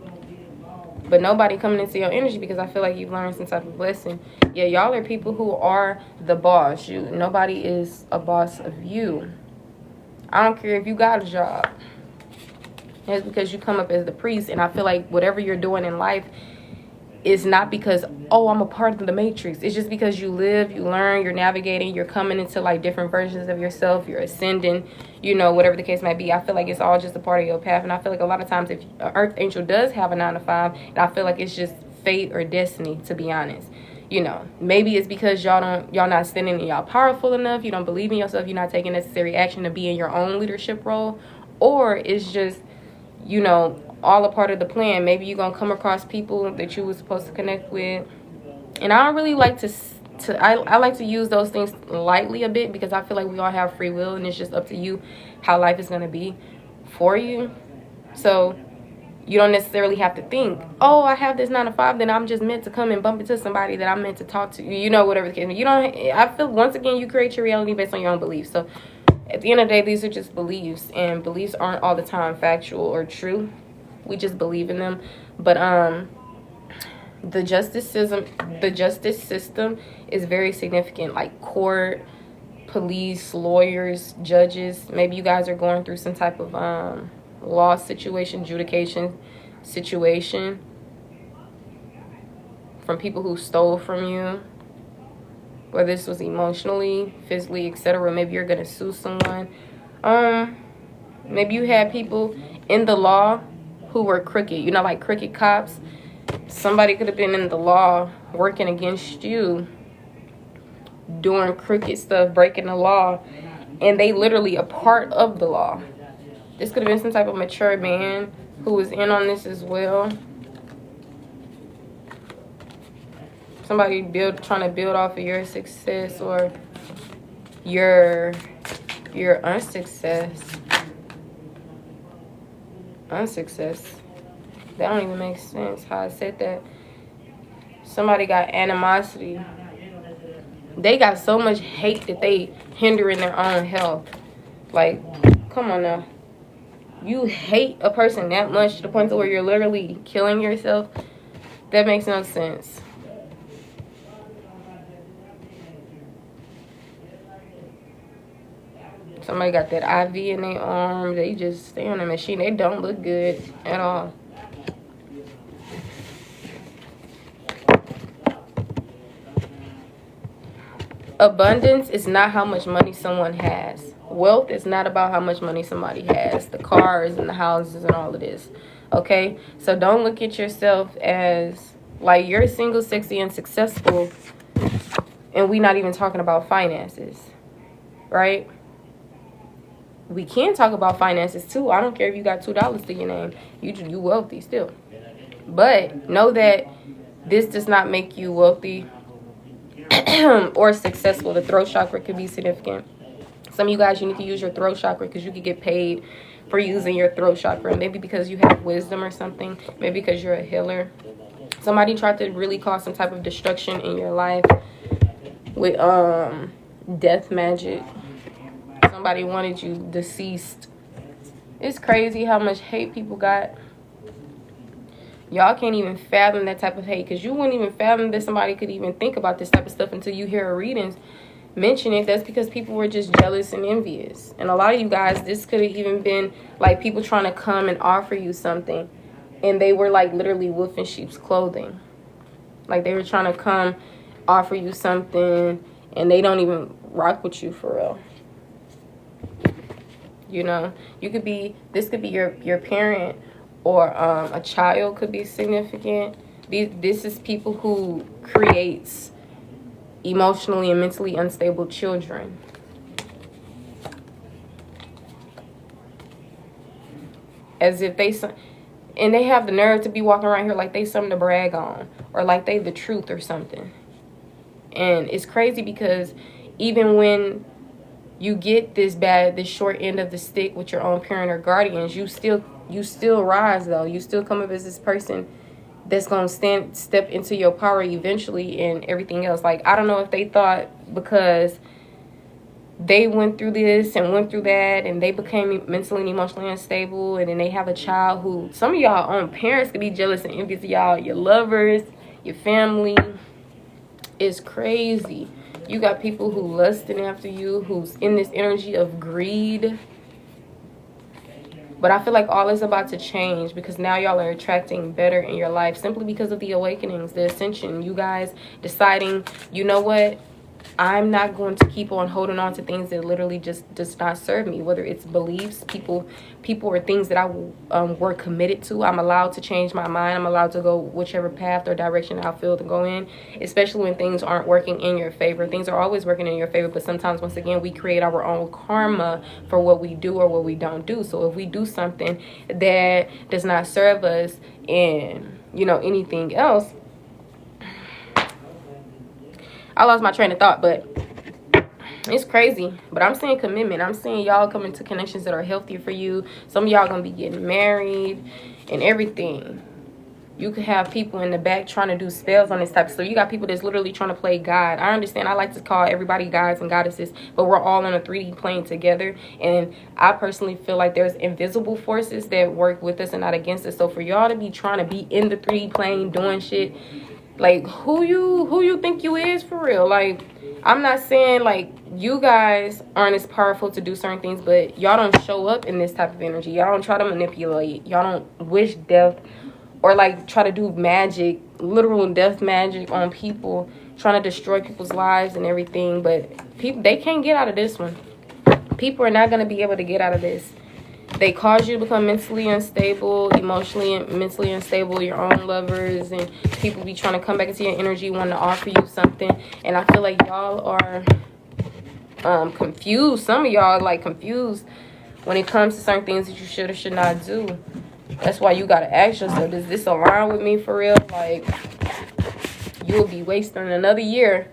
But nobody coming into your energy because I feel like you've learned some type of lesson. Yeah, y'all are people who are the boss. Nobody is a boss of you. I don't care if you got a job. It's because you come up as the priest. And I feel like whatever you're doing in life is not because, I'm a part of the matrix. It's just because you live, you learn, you're navigating, you're coming into like different versions of yourself, you're ascending, you know, whatever the case might be. I feel like it's all just a part of your path. And I feel like a lot of times if an earth angel does have a 9 to 5, and I feel like it's just fate or destiny, to be honest. You know, maybe it's because y'all not standing in y'all powerful enough, you don't believe in yourself, you're not taking necessary action to be in your own leadership role, or it's just, you know, all a part of the plan. Maybe you're gonna come across people that you were supposed to connect with. And I don't really like I like to use those things lightly a bit, because I feel like we all have free will, and it's just up to you how life is gonna be for you. So you don't necessarily have to think, I have this 9 to 5, then I'm just meant to come and bump into somebody that I'm meant to talk to, you know, whatever the case. I feel, once again, you create your reality based on your own beliefs. So at the end of the day, these are just beliefs, and beliefs aren't all the time factual or true. We just believe in them. But the justice system is very significant, like court, police, lawyers, judges. Maybe you guys are going through some type of law situation, adjudication situation from people who stole from you. whether this was emotionally, physically, etc. Maybe you're gonna sue someone. Maybe you had people in the law who were crooked, you know, like crooked cops. Somebody could have been in the law working against you, doing crooked stuff, breaking the law, and they literally a part of the law. This could have been some type of mature man who was in on this as well. Somebody trying to build off of your success or your unsuccess. That don't even make sense how I said that. Somebody got animosity. They got so much hate that they hindering their own health. Like, come on now. You hate a person that much to the point to where you're literally killing yourself? That makes no sense. Somebody got that IV in their arm. They just stay on the machine. They don't look good at all. Abundance is not how much money someone has. Wealth is not about how much money somebody has. The cars and the houses and all of this. Okay? So don't look at yourself as like you're single, sexy, and successful. And we not even talking about finances. Right? We can talk about finances too. I don't care if you got $2 to your name. You wealthy still. But know that this does not make you wealthy or successful. The throat chakra could be significant. Some of you guys, you need to use your throat chakra because you could get paid for using your throat chakra. Maybe because you have wisdom or something. Maybe because you're a healer. Somebody tried to really cause some type of destruction in your life with death magic. Somebody wanted you deceased. It's crazy how much hate people got. Y'all can't even fathom that type of hate, because you wouldn't even fathom that somebody could even think about this type of stuff until you hear a reading mention it. That's because people were just jealous and envious. And a lot of you guys, this could have even been like people trying to come and offer you something, and they were like literally wolf in sheep's clothing. Like they were trying to come offer you something and they don't even rock with you for real. You know, this could be your parent, or a child could be significant. This is people who creates emotionally and mentally unstable children. As if and they have the nerve to be walking around here like they something to brag on, or like they the truth or something. And it's crazy because even when you get this short end of the stick with your own parent or guardians, you still rise though. You still come up as this person that's gonna step into your power eventually and everything else. Like, I don't know if they thought because they went through this and went through that and they became mentally and emotionally unstable, and then they have a child who, some of y'all own parents could be jealous and envious of y'all, your lovers, your family. It's crazy. You got people who lusting after you, who's in this energy of greed. But I feel like all is about to change, because now y'all are attracting better in your life simply because of the awakenings, the ascension. You guys deciding, you know what? I'm not going to keep on holding on to things that literally just does not serve me, whether it's beliefs, people or things that I were committed to. I'm allowed to change my mind. I'm allowed to go whichever path or direction I feel to go in, especially when things aren't working in your favor. Things are always working in your favor, but sometimes, once again, we create our own karma for what we do or what we don't do. So if we do something that does not serve us in, anything else, I lost my train of thought, but it's crazy. But I'm seeing commitment. I'm seeing y'all come into connections that are healthier for you. Some of y'all gonna be getting married and everything. You could have people in the back trying to do spells on this type of stuff. You got people that's literally trying to play God. I understand. I like to call everybody gods and goddesses, but we're all on a 3D plane together. And I personally feel like there's invisible forces that work with us and not against us. So for y'all to be trying to be in the 3D plane doing shit, like, who you think you is for real? Like, I'm not saying like you guys aren't as powerful to do certain things, but y'all don't show up in this type of energy. Y'all don't try to manipulate. Y'all don't wish death or like try to do magic, literal death magic on people trying to destroy people's lives and everything. But people, they can't get out of this one. People are not going to be able to get out of this. They cause you to become mentally unstable, emotionally and mentally unstable, your own lovers, and people be trying to come back into your energy, wanting to offer you something. And I feel like y'all are confused. Some of y'all like confused when it comes to certain things that you should or should not do. That's why you got to ask yourself, does this align with me for real? Like, you'll be wasting another year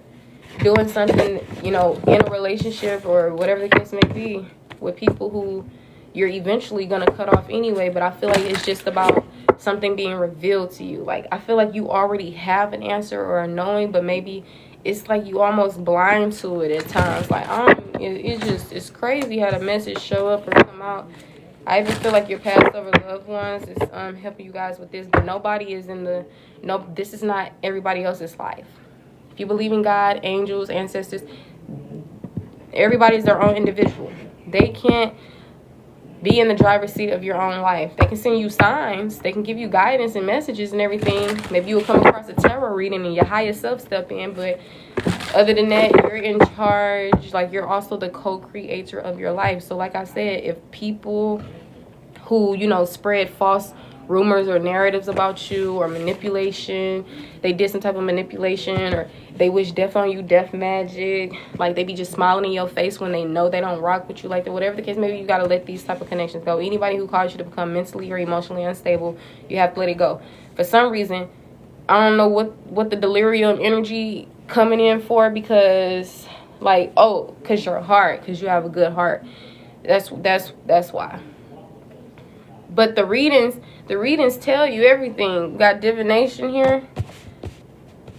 doing something, you know, in a relationship or whatever the case may be with people who you're eventually going to cut off anyway. But I feel like it's just about something being revealed to you. Like, I feel like you already have an answer or a knowing, but maybe it's like you almost blind to it at times. Like, it's crazy how the message show up or come out. I even feel like your past over loved ones is helping you guys with this, but nobody is this is not everybody else's life. If you believe in God, angels, ancestors, everybody's their own individual. They can't be in the driver's seat of your own life. They can send you signs. They can give you guidance and messages and everything. Maybe you'll come across a tarot reading and your higher self step in. But other than that, you're in charge. Like, you're also the co-creator of your life. So like I said, if people who, you know, spread false rumors or narratives about you or manipulation, they did some type of manipulation, or they wish death on you, death magic, like they be just smiling in your face when they know they don't rock with you like that, whatever the case, maybe you got to let these type of connections go. Anybody who caused you to become mentally or emotionally unstable, you have to let it go. For some reason, I don't know what the delirium energy coming in for, because like, oh, because your heart, because you have a good heart. That's why. But the readings tell you everything. Got divination here.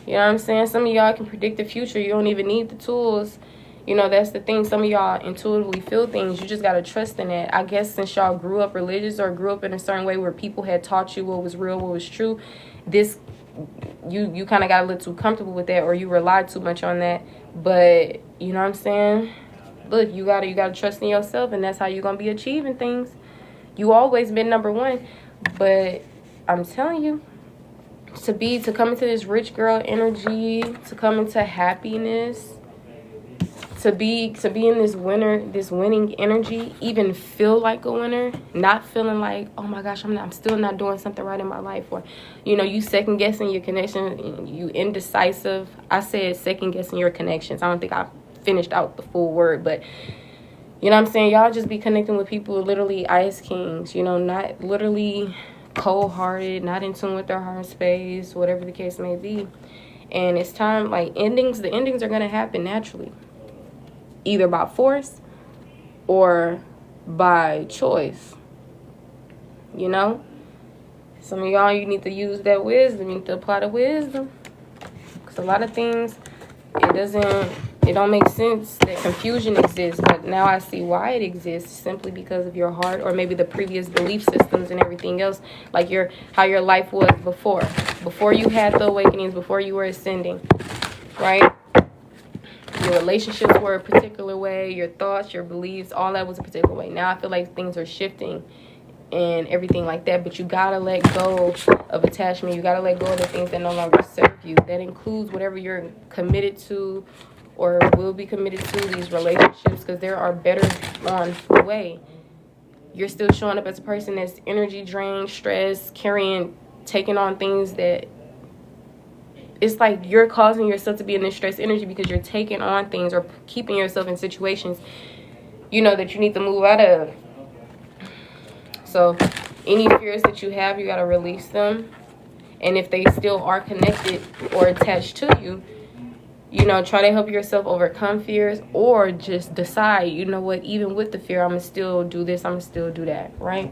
You know what I'm saying? Some of y'all can predict the future. You don't even need the tools. You know, that's the thing. Some of y'all intuitively feel things. You just got to trust in it. I guess since y'all grew up religious or grew up in a certain way where people had taught you what was real, what was true, you kind of got a little too comfortable with that, or you relied too much on that. But, you know what I'm saying? Look, you got to trust in yourself, and that's how you're going to be achieving things. You always been number one, but I'm telling you, to come into this rich girl energy, to come into happiness, to be in this winning energy, even feel like a winner, not feeling like, oh my gosh, I'm still not doing something right in my life, or, you know, you second guessing your connection, you indecisive. I said second guessing your connections. I don't think I finished out the full word, but you know what I'm saying? Y'all just be connecting with people literally ice kings, you know, not literally cold-hearted, not in tune with their heart space, whatever the case may be. And it's time, like, the endings are going to happen naturally, either by force or by choice, you know? Some of y'all, you need to use that wisdom. You need to apply the wisdom. Because a lot of things, it don't make sense that confusion exists, but now I see why it exists, simply because of your heart, or maybe the previous belief systems and everything else, like how your life was before you had the awakenings, before you were ascending, right? Your relationships were a particular way, your thoughts, your beliefs, all that was a particular way. Now I feel like things are shifting and everything like that, but you gotta let go of attachment. You gotta let go of the things that no longer serve you. That includes whatever you're committed to or will be committed to, these relationships, because there are better on the way. You're still showing up as a person that's energy drained, stressed, taking on things that, it's like you're causing yourself to be in this stress energy because you're taking on things or keeping yourself in situations, you know, that you need to move out of. So any fears that you have, you got to release them. And if they still are connected or attached to you, you know, try to help yourself overcome fears, or just decide, you know what, even with the fear, I'm going to still do this, I'm going to still do that, right?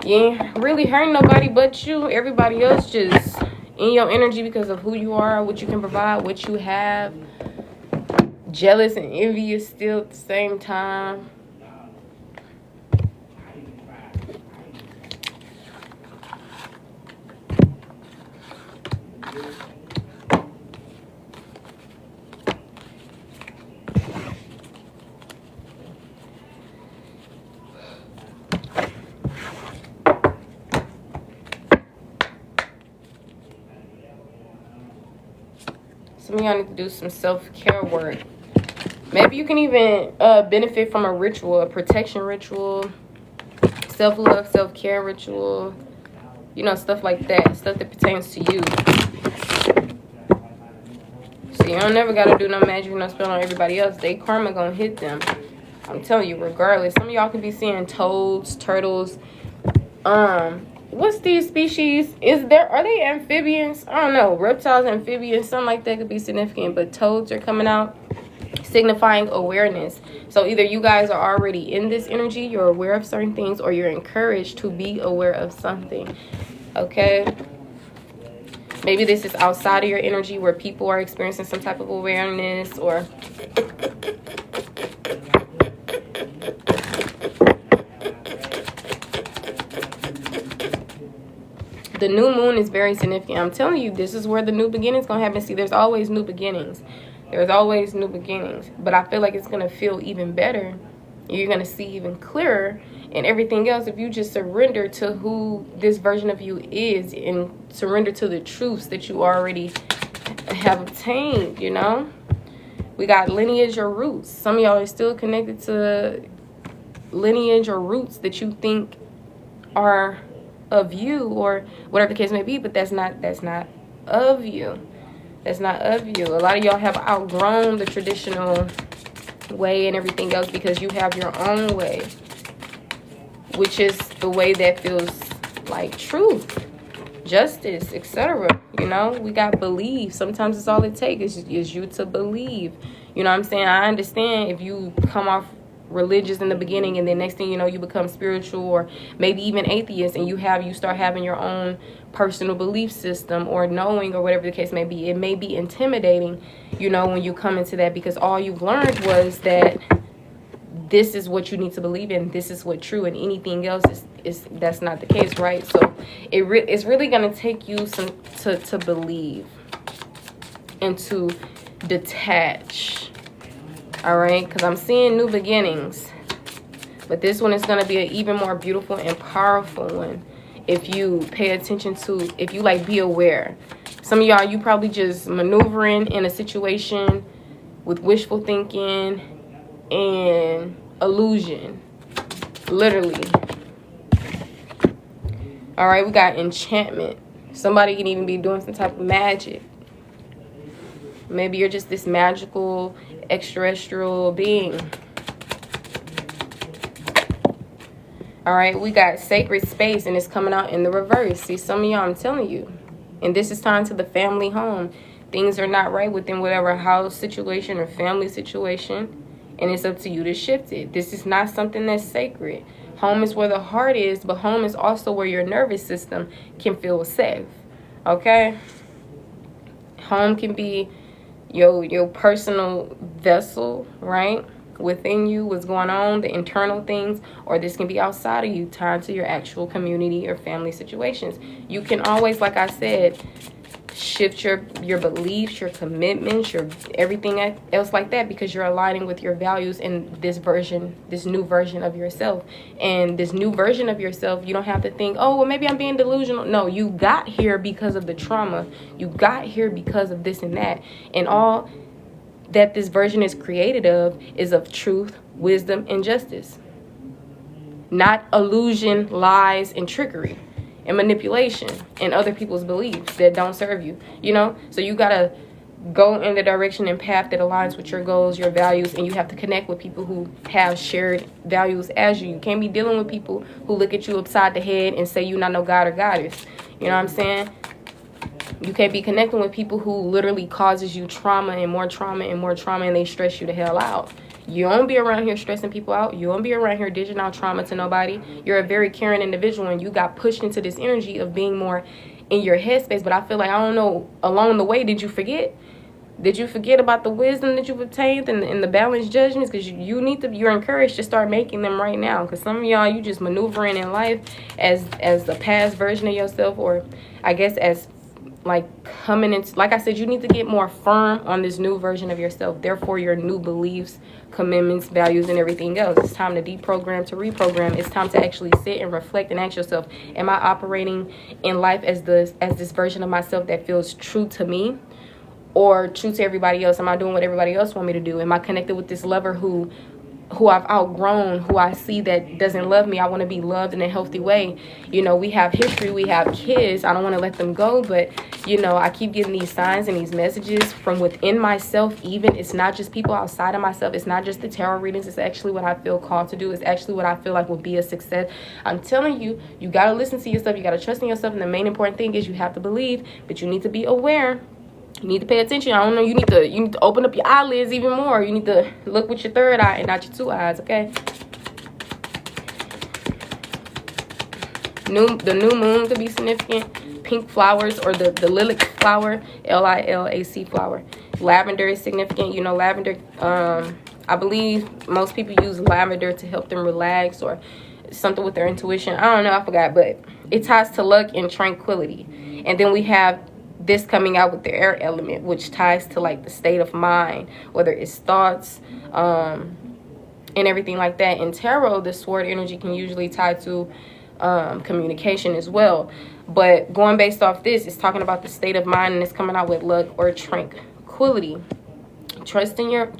You ain't really hurting nobody but you. Everybody else just in your energy because of who you are, what you can provide, what you have. Jealous and envious still at the same time. Some of of y'all need to do some self-care work. Maybe you can even benefit from a ritual, a protection ritual, self-love, self-care ritual, you know, stuff like that, stuff that pertains to you. So you don't never got to do no magic, no spell on everybody else. They karma gonna hit them. I'm telling you, regardless. Some of y'all could be seeing toads, turtles. What's these species? Are they amphibians? I don't know. Reptiles, amphibians, something like that could be significant. But toads are coming out, signifying awareness. So either you guys are already in this energy, you're aware of certain things, or you're encouraged to be aware of something. Okay? Maybe this is outside of your energy where people are experiencing some type of awareness, or the new moon is very significant. I'm telling you, this is where the new beginnings gonna happen. See, there's always new beginnings. There's always new beginnings. But I feel like it's gonna feel even better. You're gonna see even clearer, and everything else if you just surrender to who this version of you is, and surrender to the truths that you already have obtained. You know, we got lineage or roots. Some of y'all are still connected to lineage or roots that you think are of you, or whatever the case may be, but that's not of you. That's not of you. A lot of y'all have outgrown the traditional way and everything else because you have your own way, which is the way that feels like truth, justice, etc. You know, we got belief. Sometimes it's all it takes is you to believe. You know what I'm saying? I understand if you come off religious in the beginning and then next thing you know you become spiritual, or maybe even atheist, and you start having your own personal belief system or knowing, or whatever the case may be. It may be intimidating, you know, when you come into that, because all you've learned was that this is what you need to believe in, this is what true, and anything else is that's not the case, right? So it's really going to take you to believe and to detach. All right, because I'm seeing new beginnings, but this one is going to be an even more beautiful and powerful one if you pay attention to, if you like be aware. Some of y'all, you probably just maneuvering in a situation with wishful thinking and illusion, literally. All right, we got enchantment. Somebody can even be doing some type of magic. Maybe you're just this magical extraterrestrial being. All right, we got sacred space, and it's coming out in the reverse. See, some of y'all, I'm telling you, and this is time to the family home. Things are not right within whatever house situation or family situation, and it's up to you to shift it. This is not something that's sacred. Home is where the heart is, but home is also where your nervous system can feel safe. Okay? Home can be your personal vessel, right? Within you, what's going on, the internal things, or this can be outside of you, tied to your actual community or family situations. You can always, like I said, shift your beliefs, your commitments, your everything else like that, because you're aligning with your values in this new version of yourself. And this new version of yourself, you don't have to think, oh, well, maybe I'm being delusional. No, you got here because of the trauma. You got here because of this and that. And all that this version is created of is of truth, wisdom, and justice. Not illusion, lies, and trickery, and manipulation, and other people's beliefs that don't serve you, you know? So you gotta go in the direction and path that aligns with your goals, your values, and you have to connect with people who have shared values as you. You can't be dealing with people who look at you upside the head and say you're not no god or goddess. You know what I'm saying? You can't be connecting with people who literally causes you trauma and more trauma and more trauma, and they stress you the hell out. You don't be around here stressing people out. You don't be around here dishing out trauma to nobody. You're a very caring individual, and you got pushed into this energy of being more in your headspace. But I feel like, I don't know, along the way, did you forget? Did you forget about the wisdom that you've obtained and the balanced judgments? Because you're encouraged to start making them right now. Because some of y'all, you just maneuvering in life as the past version of yourself, or I guess as like coming into, like I said, you need to get more firm on this new version of yourself. Therefore, your new beliefs, commitments, values, and everything else. It's time to deprogram, to reprogram. It's time to actually sit and reflect and ask yourself, am I operating in life as this version of myself that feels true to me? or true to everybody else? Am I doing what everybody else want me to do? Am I connected with this lover who I've outgrown, who I see that doesn't love me? I want to be loved in a healthy way. You know, we have history, we have kids. I don't want to let them go, but, you know, I keep getting these signs and these messages from within myself. Even, it's not just people outside of myself. It's not just the tarot readings. It's actually what I feel called to do. It's actually what I feel like will be a success. I'm telling you, you got to listen to yourself. You got to trust in yourself. And the main important thing is you have to believe, but you need to be aware. You need to pay attention. I don't know. You need to open up your eyelids even more. You need to look with your third eye and not your two eyes. Okay. The new moon could be significant. Pink flowers, or the lilac flower, Lilac flower. Lavender is significant. You know, lavender. I believe most people use lavender to help them relax or something with their intuition. I don't know. I forgot, but it ties to luck and tranquility. And then we have this coming out with the air element, which ties to like the state of mind, whether it's thoughts and everything like that. In tarot, the sword energy can usually tie to communication as well. But going based off this, it's talking about the state of mind, and it's coming out with luck or tranquility. Trust in your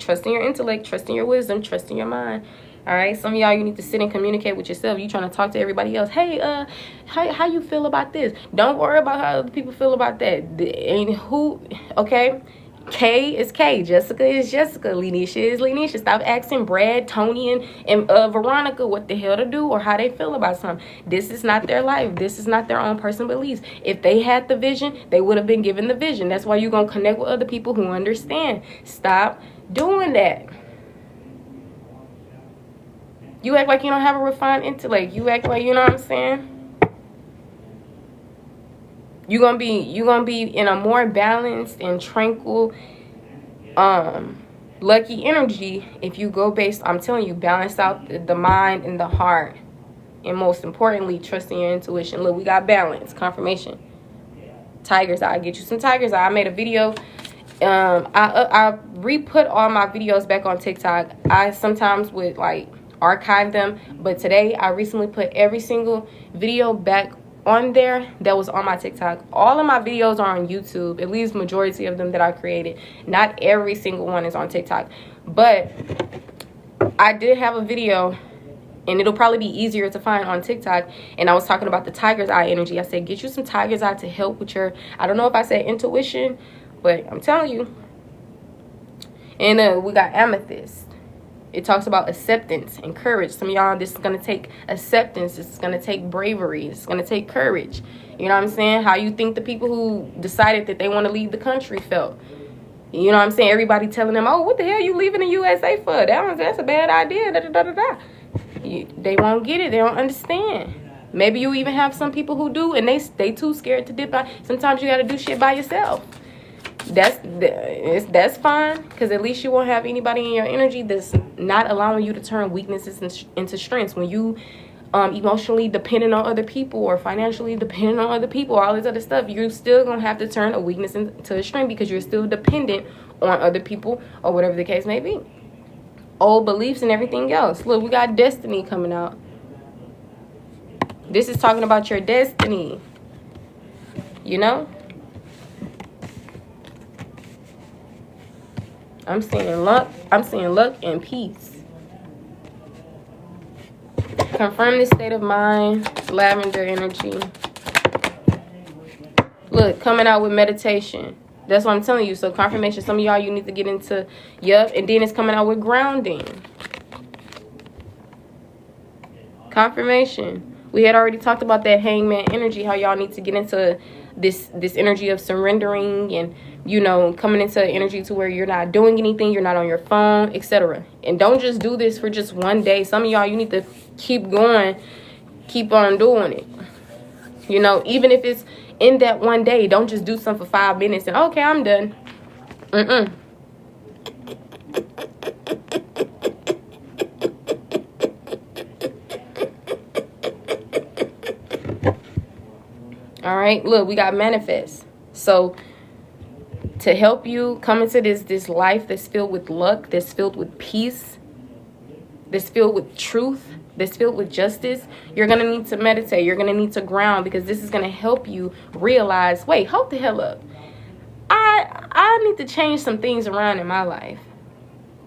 intellect, trust in your wisdom, trust in your mind. All right, some of y'all, you need to sit and communicate with yourself. You trying to talk to everybody else. Hey, how you feel about this? Don't worry about how other people feel about that. And who? Okay, K is K. Jessica is Jessica. Lenisha is Lenisha. Stop asking Brad, Tony, and Veronica what the hell to do or how they feel about something. This is not their life. This is not their own personal beliefs. If they had the vision, they would have been given the vision. That's why you're gonna connect with other people who understand. Stop doing that. You act like you don't have a refined intellect. You act like, you know what I'm saying? You're gonna be in a more balanced and tranquil, lucky energy if you go based, I'm telling you, balance out the mind and the heart. And most importantly, trusting your intuition. Look, we got balance, confirmation. Tiger's eye. Get you some tiger's eye. I made a video. I re-put all my videos back on TikTok. I sometimes would like archive them, but today I recently put every single video back on there that was on my TikTok. All of my videos are on YouTube, at least majority of them that I created. Not every single one is on TikTok, but I did have a video, and it'll probably be easier to find on TikTok, and I was talking about the tiger's eye energy. I said get you some tiger's eye to help with your, I don't know if I said intuition, but I'm telling you. And we got amethyst. It talks about acceptance and courage. Some of y'all, this is going to take acceptance. This is going to take bravery. It's going to take courage. You know what I'm saying? How you think the people who decided that they want to leave the country felt. You know what I'm saying? Everybody telling them, oh, what the hell you leaving the USA for? That's a bad idea. Da, da, da, da, da. They won't get it. They don't understand. Maybe you even have some people who do, and they too scared to dip out. Sometimes you got to do shit by yourself. That's fine, because at least you won't have anybody in your energy that's not allowing you to turn weaknesses into strengths. When you emotionally dependent on other people or financially dependent on other people, all this other stuff, you're still gonna have to turn a weakness into a strength because you're still dependent on other people or whatever the case may be. Old beliefs and everything else. Look, we got destiny coming out. This is talking about your destiny, you know. I'm seeing luck and peace. Confirm the state of mind. Lavender energy. Look, coming out with meditation. That's what I'm telling you. So confirmation. Some of y'all, you need to get into, yup. And then it's coming out with grounding. Confirmation. We had already talked about that hangman energy. How y'all need to get into this energy of surrendering and, you know, coming into energy to where you're not doing anything, you're not on your phone, etc. And don't just do this for just one day. Some of y'all, you need to keep going, keep on doing it. You know, even if it's in that one day, don't just do something for 5 minutes and okay, I'm done. All right, look, we got manifest. So to help you come into this life that's filled with luck, that's filled with peace, that's filled with truth, that's filled with justice, you're going to need to meditate. You're going to need to ground, because this is going to help you realize, wait, hold the hell up. I I need to change some things around in my life.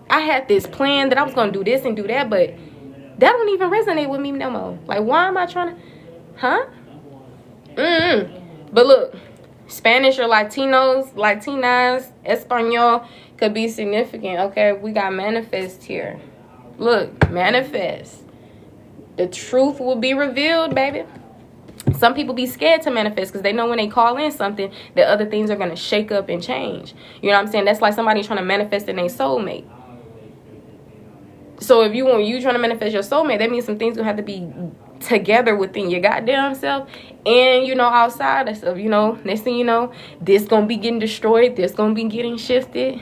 I had this plan that I was going to do this and do that, but that don't even resonate with me no more. Like, why am I trying to, But look, Spanish or Latinas, Espanol could be significant, okay? We got manifest here. Look, manifest. The truth will be revealed, baby. Some people be scared to manifest because they know when they call in something that other things are going to shake up and change. You know what I'm saying? That's like somebody trying to manifest in their soulmate. So if you trying to manifest your soulmate, that means some things will have to be together within your goddamn self and, you know, outside of stuff. You know, next thing you know, this going to be getting destroyed. This going to be getting shifted.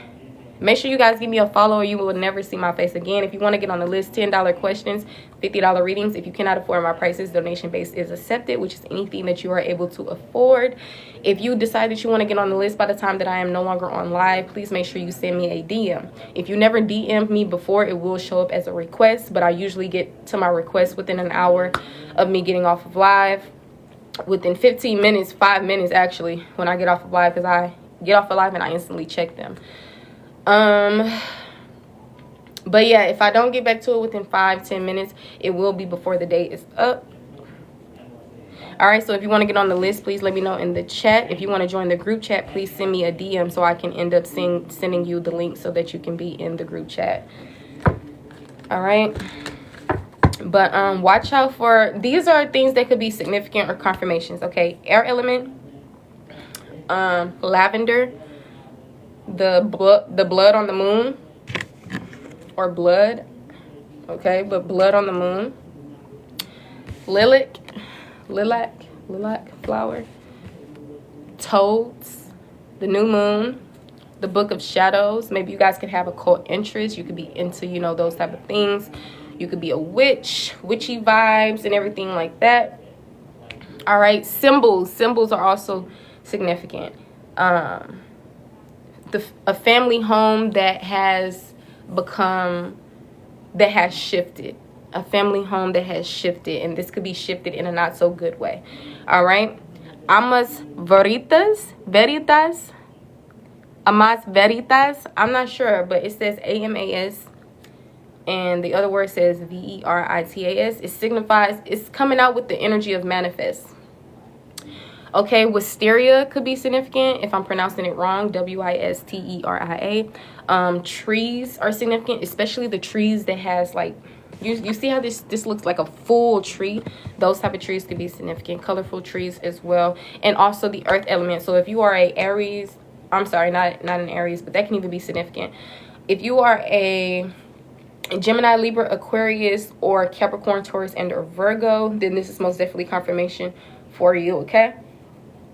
Make sure you guys give me a follow or you will never see my face again. If you want to get on the list, $10 questions, $50 readings. If you cannot afford my prices, donation base is accepted, which is anything that you are able to afford. If you decide that you want to get on the list by the time that I am no longer on live, please make sure you send me a DM. If you never DM'd me before, it will show up as a request, but I usually get to my request within an hour of me getting off of live. Within 15 minutes, 5 minutes actually, when I get off of live, because I get off of live and I instantly check them. But yeah, if I don't get back to it within 5-10 minutes, it will be before the day is up. All right, so if you want to get on the list, please let me know in the chat. If you want to join the group chat, please send me a DM so I can end up sending you the link so that you can be in the group chat. All right, but watch out for, these are things that could be significant or confirmations. Okay, air element, lavender, the blood on the moon, or blood, okay, but blood on the moon, lilac flower, toads, the new moon, the book of shadows. Maybe you guys could have occult interest. You could be into, you know, those type of things. You could be a witchy vibes and everything like that. All right, symbols are also significant. A family home that has shifted. A family home that has shifted, and this could be shifted in a not so good way. All right, amas veritas, I'm not sure, but it says AMAS, and the other word says VERITAS. It signifies, it's coming out with the energy of manifest. Okay, wisteria could be significant if I'm pronouncing it wrong, WISTERIA. Trees are significant, especially the trees that has like, you see how this looks like a full tree. Those type of trees could be significant. Colorful trees as well. And also the earth element. So if you are a Aries, I'm sorry, not an Aries, but that can even be significant. If you are a Gemini, Libra, Aquarius, or Capricorn, Taurus, and or Virgo, then this is most definitely confirmation for you, okay?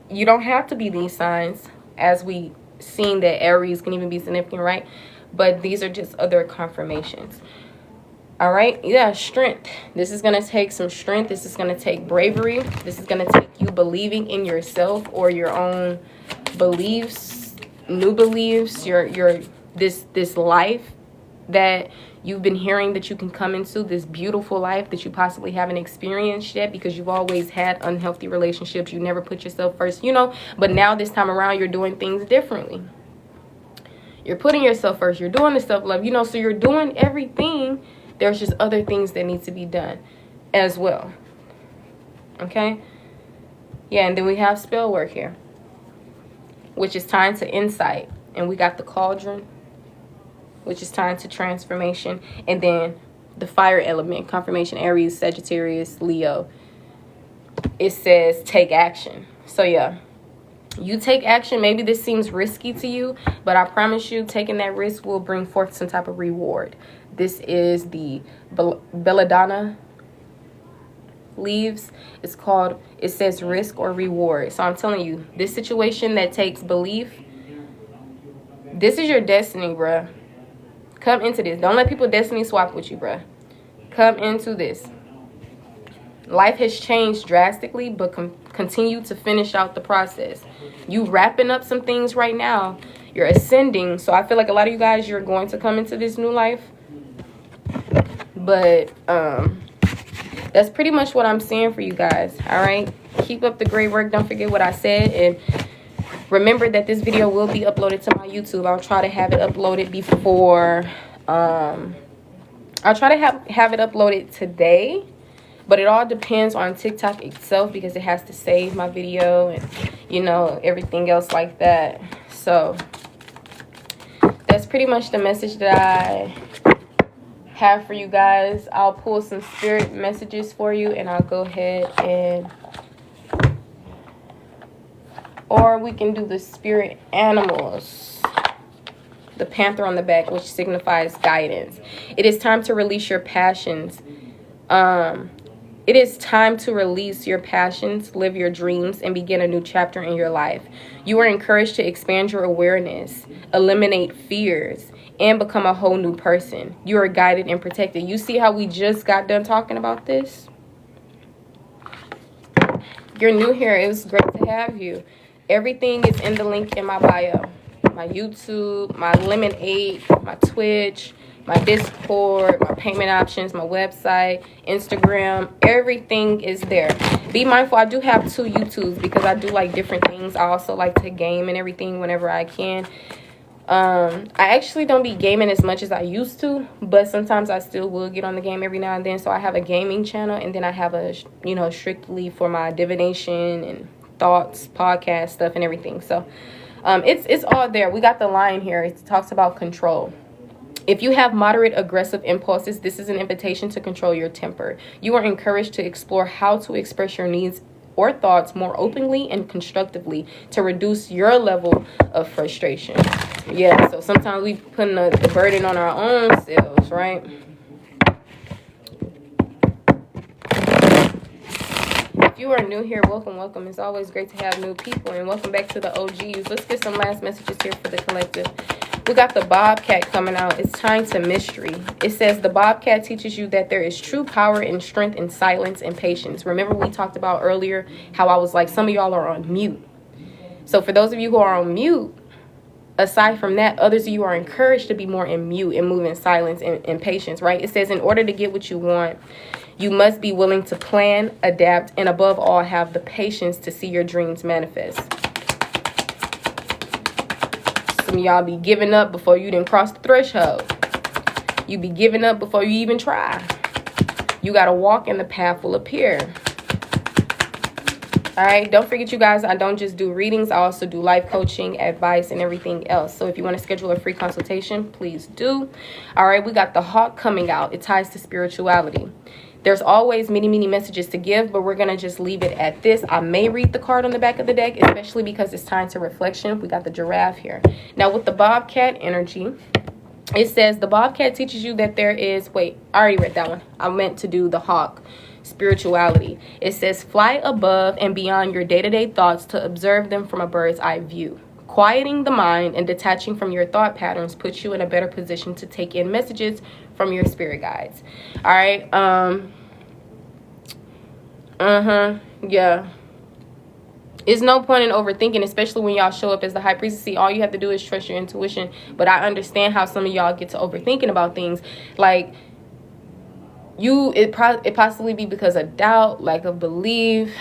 You don't have to be these signs, as we seen that Aries can even be significant, right? But these are just other confirmations. All right, yeah, strength. This is going to take some strength. This is going to take bravery. This is going to take you believing in yourself or your own beliefs, new beliefs, this life that you've been hearing that you can come into, this beautiful life that you possibly haven't experienced yet because you've always had unhealthy relationships. You never put yourself first, you know, but now this time around you're doing things differently. You're putting yourself first. You're doing the self-love, you know, so you're doing everything. There's just other things that need to be done as well. Okay? Yeah, and then we have spell work here, which is time to insight. And we got the cauldron, which is time to transformation. And then the fire element, confirmation, Aries, Sagittarius, Leo. It says take action. So yeah, you take action. Maybe this seems risky to you, but I promise you taking that risk will bring forth some type of reward. This is the belladonna leaves. It's called, it says risk or reward. So I'm telling you, this situation that takes belief, this is your destiny, bruh. Come into this. Don't let people destiny swap with you, bruh. Come into this. Life has changed drastically, but continue to finish out the process. You wrapping up some things right now. You're ascending. So I feel like a lot of you guys, you're going to come into this new life. But that's pretty much what I'm seeing for you guys. All right. Keep up the great work. Don't forget what I said. And Remember that this video will be uploaded to my YouTube. I'll try to have it uploaded before, I'll try to have it uploaded today, but it all depends on TikTok itself because it has to save my video and, you know, everything else like that. So that's pretty much the message that I have for you guys. I'll pull some spirit messages for you and I'll go ahead and, or we can do the spirit animals. The panther on the back, which signifies guidance. It is time to release your passions. It is time to release your passions, live your dreams, and begin a new chapter in your life. You are encouraged to expand your awareness, eliminate fears, and become a whole new person. You are guided and protected. You see how we just got done talking about this? You're new here. It was great to have you. Everything is in the link in my bio. My YouTube, my Lemonade, my Twitch, my Discord, my payment options, my website, Instagram, everything is there. Be mindful, I do have 2 YouTubes because I do like different things. I also like to game and everything whenever I can. I actually don't be gaming as much as I used to, but sometimes I still will get on the game every now and then. So I have a gaming channel, and then I have a, you know, strictly for my divination and thoughts, podcast stuff and everything. So it's all there. We got the line here. It talks about control. If you have moderate aggressive impulses, this is an invitation to control your temper. You are encouraged to explore how to express your needs or thoughts more openly and constructively to reduce your level of frustration. Yeah, so sometimes we putting the burden on our own selves, right? If you are new here, welcome. It's always great to have new people, and welcome back to the OGs. Let's get some last messages here for the collective. We got the Bobcat coming out. It's time to mystery. It says the Bobcat teaches you that there is true power and strength in silence and patience. Remember we talked about earlier how I was like, some of y'all are on mute. So for those of you who are on mute, aside from that, others of you are encouraged to be more in mute and move in silence and patience, right? It says in order to get what you want, you must be willing to plan, adapt, and above all, have the patience to see your dreams manifest. Some of y'all be giving up before you didn't cross the threshold. You be giving up before you even try. You got to walk and the path will appear. All right, don't forget, you guys, I don't just do readings. I also do life coaching, advice, and everything else. So if you want to schedule a free consultation, please do. All right, we got the Hawk coming out. It ties to spirituality. There's always many messages to give, but we're going to just leave it at this. I may read the card on the back of the deck, especially because it's time to reflection. We got the giraffe here. Now, with the Bobcat energy, it says the Bobcat teaches you that there is... Wait, I already read that one. I meant to do the Hawk. Spirituality. It says fly above and beyond your day-to-day thoughts to observe them from a bird's eye view. Quieting the mind and detaching from your thought patterns puts you in a better position to take in messages from your spirit guides. All right. Yeah. It's no point in overthinking, especially when y'all show up as the high priestess. All you have to do is trust your intuition. But I understand how some of y'all get to overthinking about things. Like, it possibly be because of doubt, lack of belief,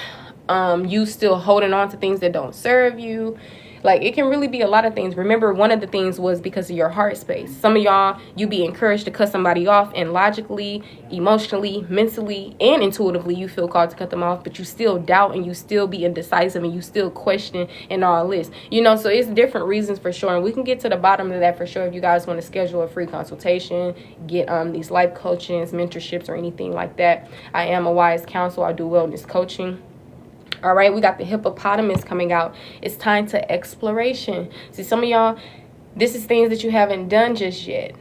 you still holding on to things that don't serve you. Like, it can really be a lot of things. Remember, one of the things was because of your heart space. Some of y'all, you be encouraged to cut somebody off, and logically, emotionally, mentally, and intuitively, you feel called to cut them off, but you still doubt, and you still be indecisive, and you still question, and all this. You know, so it's different reasons for sure, and we can get to the bottom of that for sure if you guys want to schedule a free consultation, get these life coachings, mentorships, or anything like that. I am a wise counsel. I do wellness coaching. All right, we got the hippopotamus coming out. It's time to exploration. See, some of y'all, this is things that you haven't done just yet.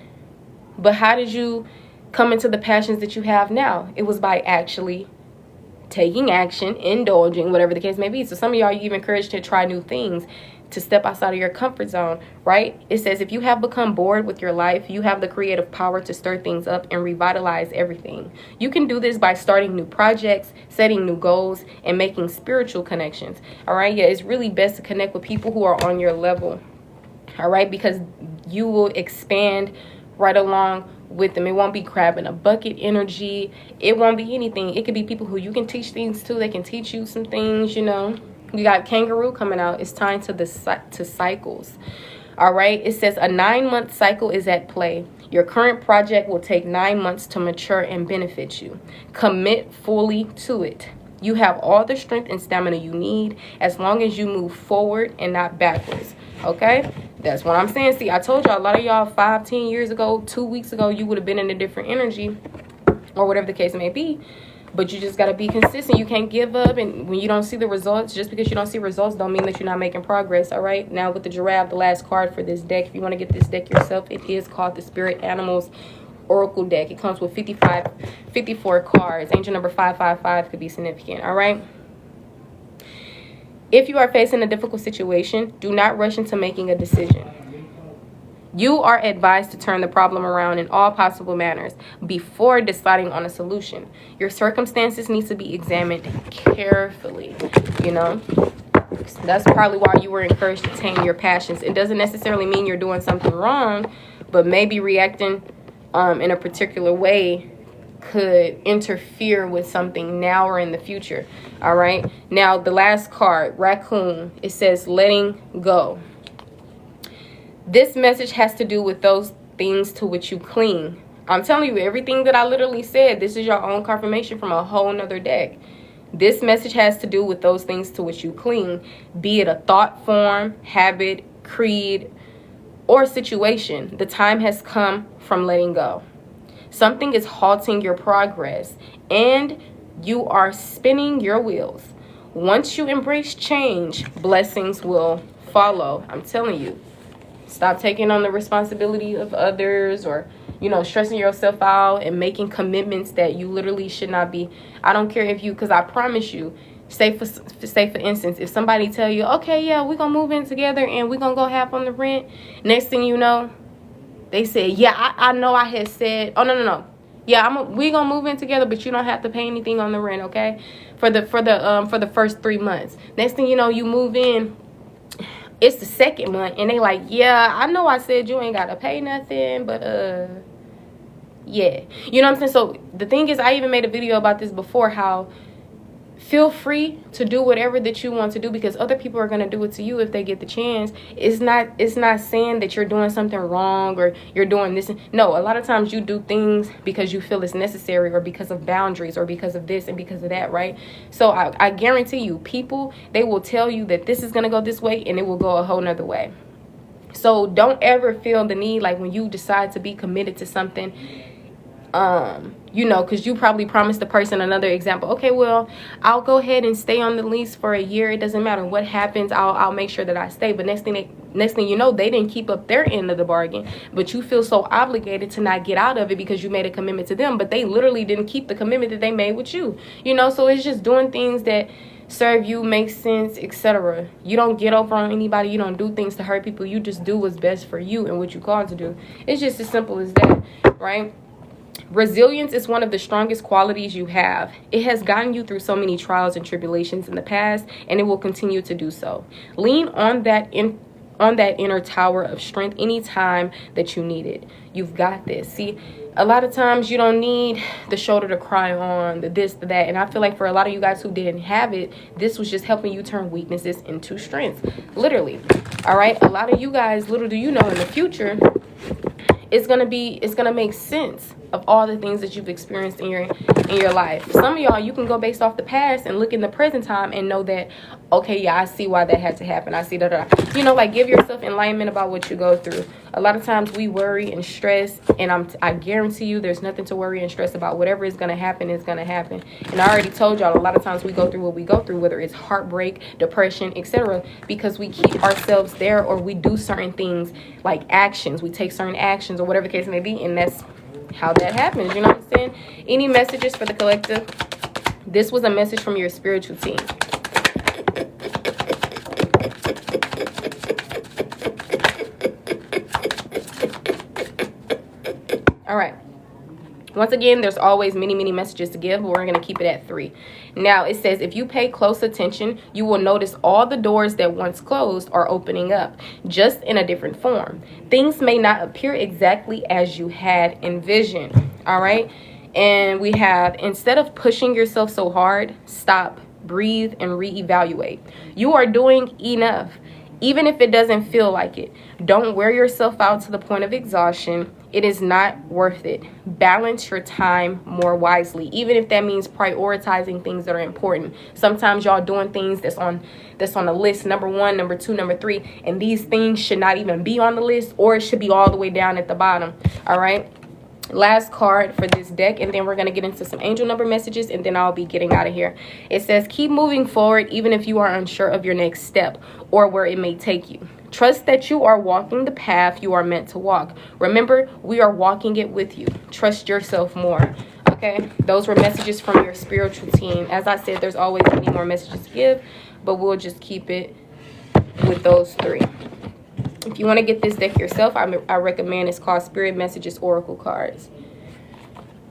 But how did you come into the passions that you have now? It was by actually taking action, indulging, whatever the case may be. So some of y'all, you even encouraged to try new things, to step outside of your comfort zone, right? It says if you have become bored with your life, you have the creative power to stir things up and revitalize everything. You can do this by starting new projects, setting new goals, and making spiritual connections. All right, yeah, it's really best to connect with people who are on your level. All right, because you will expand right along with them. It won't be crab in a bucket energy. It won't be anything. It could be people who you can teach things to. They can teach you some things, you know. We got Kangaroo coming out. It's time to cycles. All right. It says a 9-month cycle is at play. Your current project will take 9 months to mature and benefit you. Commit fully to it. You have all the strength and stamina you need as long as you move forward and not backwards. Okay? That's what I'm saying. See, I told y'all, a lot of y'all 10 years ago, 2 weeks ago, you would have been in a different energy or whatever the case may be. But you just got to be consistent. You can't give up. And when you don't see the results, just because you don't see results don't mean that you're not making progress. All right. Now with the giraffe, the last card for this deck, if you want to get this deck yourself, it is called the Spirit Animals Oracle deck. It comes with 54 cards. Angel number 555 could be significant. All right. If you are facing a difficult situation, do not rush into making a decision. You are advised to turn the problem around in all possible manners before deciding on a solution. Your circumstances need to be examined carefully, you know. That's probably why you were encouraged to tame your passions. It doesn't necessarily mean you're doing something wrong, but maybe reacting in a particular way could interfere with something now or in the future. All right. Now, the last card, Raccoon, it says letting go. This message has to do with those things to which you cling. I'm telling you, everything that I literally said, this is your own confirmation from a whole nother deck. This message has to do with those things to which you cling, be it a thought form, habit, creed, or situation. The time has come from letting go. Something is halting your progress, and you are spinning your wheels. Once you embrace change, blessings will follow. I'm telling you. Stop taking on the responsibility of others or, you know, stressing yourself out and making commitments that you literally should not be. I don't care if you, because I promise you, say for instance, if somebody tell you, okay, yeah, we're going to move in together and we're going to go half on the rent. Next thing you know, they say, yeah, I know I had said, oh, no. Yeah, we're going to move in together, but you don't have to pay anything on the rent, okay? For the first 3 months. Next thing you know, you move in. It's the second month, and they like, yeah, I know I said you ain't got to pay nothing, but, yeah. You know what I'm saying? So, the thing is, I even made a video about this before, how feel free to do whatever that you want to do because other people are going to do it to you if they get the chance. It's not saying that you're doing something wrong or you're doing this. No, a lot of times you do things because you feel it's necessary or because of boundaries or because of this and because of that, right? So I guarantee you, people, they will tell you that this is going to go this way and it will go a whole nother way. So don't ever feel the need, like when you decide to be committed to something, you know, because you probably promised the person, another example, okay, well, I'll go ahead and stay on the lease for a year. It doesn't matter what happens. I'll make sure that I stay. But next thing you know, they didn't keep up their end of the bargain, but you feel so obligated to not get out of it because you made a commitment to them, but they literally didn't keep the commitment that they made with you, you know. So it's just doing things that serve you, make sense, etc. You don't get over on anybody. You don't do things to hurt people. You just do what's best for you and what you called to do. It's just as simple as that, right? Resilience is one of the strongest qualities you have. It has gotten you through so many trials and tribulations in the past, and it will continue to do so. Lean on that inner tower of strength anytime that you need it. You've got this. See, a lot of times you don't need the shoulder to cry on, the this, the that. And I feel like for a lot of you guys who didn't have it, this was just helping you turn weaknesses into strengths. Literally. All right. A lot of you guys, little do you know, in the future, it's gonna make sense of all the things that you've experienced in your life. Some of y'all, you can go based off the past and look in the present time and know that, okay, yeah, I see why that had to happen. I see that. You know, like, give yourself enlightenment about what you go through. A lot of times we worry and stress, and I guarantee you there's nothing to worry and stress about. Whatever is going to happen is going to happen. And I already told y'all, a lot of times we go through what we go through, whether it's heartbreak, depression, etc., because we keep ourselves there, or we do certain things like actions. We take certain actions or whatever the case may be, and that's how that happens. You know what I'm saying? Any messages for the collective? This was a message from your spiritual team. All right. Once again, there's always many messages to give, but we're going to keep it at 3. Now, it says, if you pay close attention, you will notice all the doors that once closed are opening up, just in a different form. Things may not appear exactly as you had envisioned. All right. And we have, instead of pushing yourself so hard, stop breathe, and reevaluate. You are doing enough, even if it doesn't feel like it. Don't wear yourself out to the point of exhaustion. It is not worth it. Balance your time more wisely, even if that means prioritizing things that are important. Sometimes y'all doing things that's on the list, number 1, number 2, number 3, and these things should not even be on the list, or it should be all the way down at the bottom. All right. Last card for this deck, and then we're going to get into some angel number messages, and then I'll be getting out of here. It says, keep moving forward even if you are unsure of your next step or where it may take you. Trust that you are walking the path you are meant to walk. Remember, we are walking it with you. Trust yourself more. Okay, those were messages from your spiritual team. As I said, there's always many more messages to give, but we'll just keep it with those 3. If you want to get this deck yourself, I recommend, it's called Spirit Messages Oracle Cards.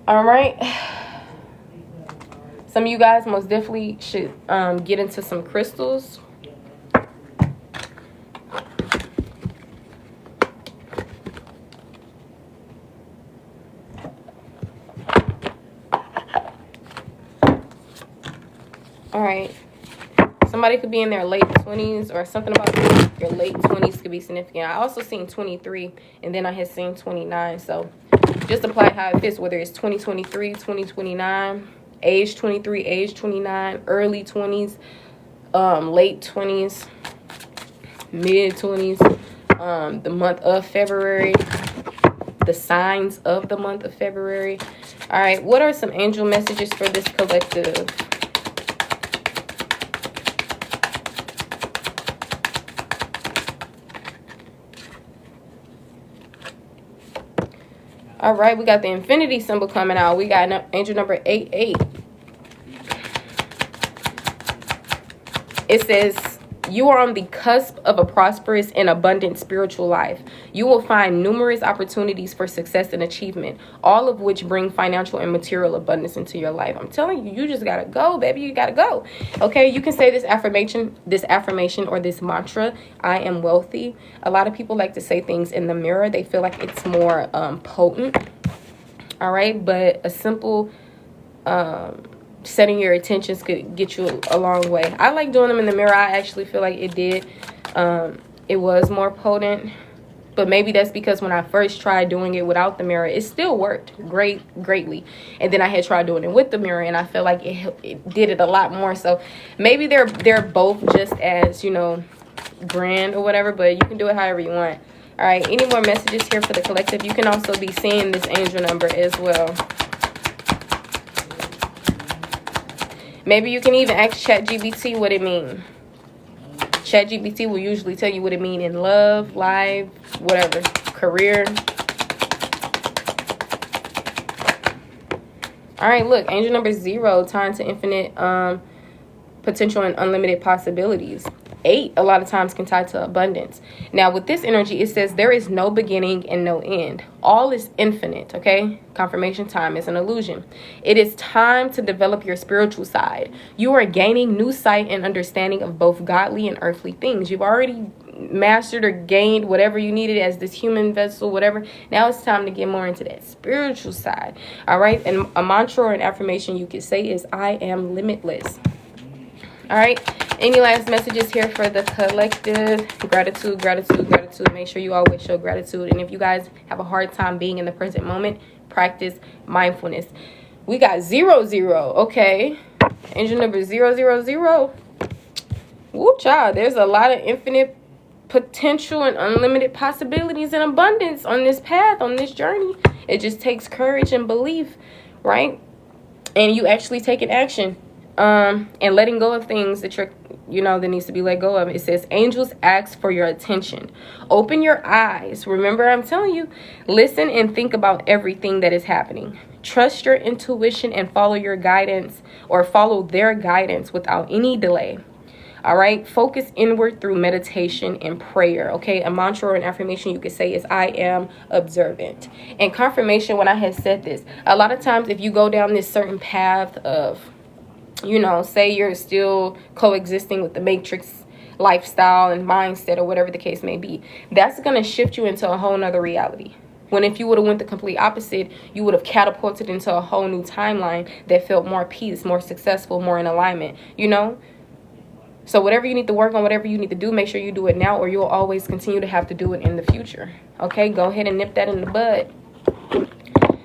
All right. Some of you guys most definitely should get into some crystals. All right. Somebody could be in their late 20s, or something about your late 20s could be significant. I also seen 23, and then I had seen 29. So just apply how it fits, whether it's 2023, 2029, age 23, age 29, early 20s, late 20s, mid 20s, the month of February, the signs of the month of February. All right, what are some angel messages for this collective? All right, we got the infinity symbol coming out. We got angel number 88. It says, you are on the cusp of a prosperous and abundant spiritual life. You will find numerous opportunities for success and achievement, all of which bring financial and material abundance into your life. I'm telling you, you just got to go, baby. You got to go. Okay, you can say this affirmation or this mantra, I am wealthy. A lot of people like to say things in the mirror. They feel like it's more potent. All right, but a simple setting your intentions could get you a long way. I like doing them in the mirror. I actually feel like it did. It was more potent, but maybe that's because when I first tried doing it without the mirror, it still worked greatly. And then I had tried doing it with the mirror, and I felt like it did it a lot more. So maybe they're both just as, you know, grand or whatever, but you can do it however you want. All right, any more messages here for the collective? You can also be seeing this angel number as well. Maybe you can even ask ChatGPT what it means. ChatGPT will usually tell you what it means in love, life, whatever, career. All right, look, angel number 0, time to infinite potential and unlimited possibilities. 8 a lot of times can tie to abundance. Now with this energy, it says there is no beginning and no end. All is infinite. Okay, confirmation, time is an illusion. It is time to develop your spiritual side. You are gaining new sight and understanding of both godly and earthly things. You've already mastered or gained whatever you needed as this human vessel, whatever. Now it's time to get more into that spiritual side. All right, and a mantra or an affirmation you could say is, I am limitless. All right, any last messages here for the collective? Gratitude, gratitude, gratitude. Make sure you always show gratitude. And if you guys have a hard time being in the present moment, practice mindfulness. We got 0, 0. Okay, angel number 0, 0, 0. Woo, child, there's a lot of infinite potential and unlimited possibilities and abundance on this path, on this journey. It just takes courage and belief, right? And you actually taking action. And letting go of things that that needs to be let go of. It says, angels ask for your attention. Open your eyes. Remember, I'm telling you, listen and think about everything that is happening. Trust your intuition and follow your guidance, or follow their guidance without any delay. All right. Focus inward through meditation and prayer. Okay. A mantra or an affirmation you could say is, I am observant. And confirmation, when I had said this, a lot of times if you go down this certain path of, say you're still coexisting with the matrix lifestyle and mindset or whatever the case may be, that's going to shift you into a whole nother reality. When if you would have went the complete opposite, you would have catapulted into a whole new timeline that felt more peace, more successful, more in alignment, you know? So whatever you need to work on, whatever you need to do, make sure you do it now, or you'll always continue to have to do it in the future. Okay, go ahead and nip that in the bud.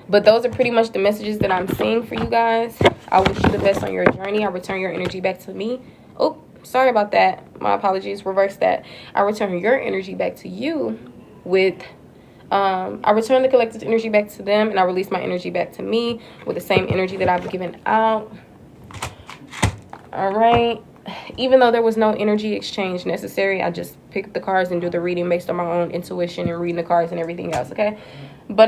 But those are pretty much the messages that I'm seeing for you guys. I wish you the best on your journey. I return your energy back to me. Oh, sorry about that. My apologies. Reverse that. I return your energy back to you with... I return the collective energy back to them, and I release my energy back to me with the same energy that I've given out. All right. Even though there was no energy exchange necessary, I just pick up the cards and do the reading based on my own intuition and reading the cards and everything else, okay? But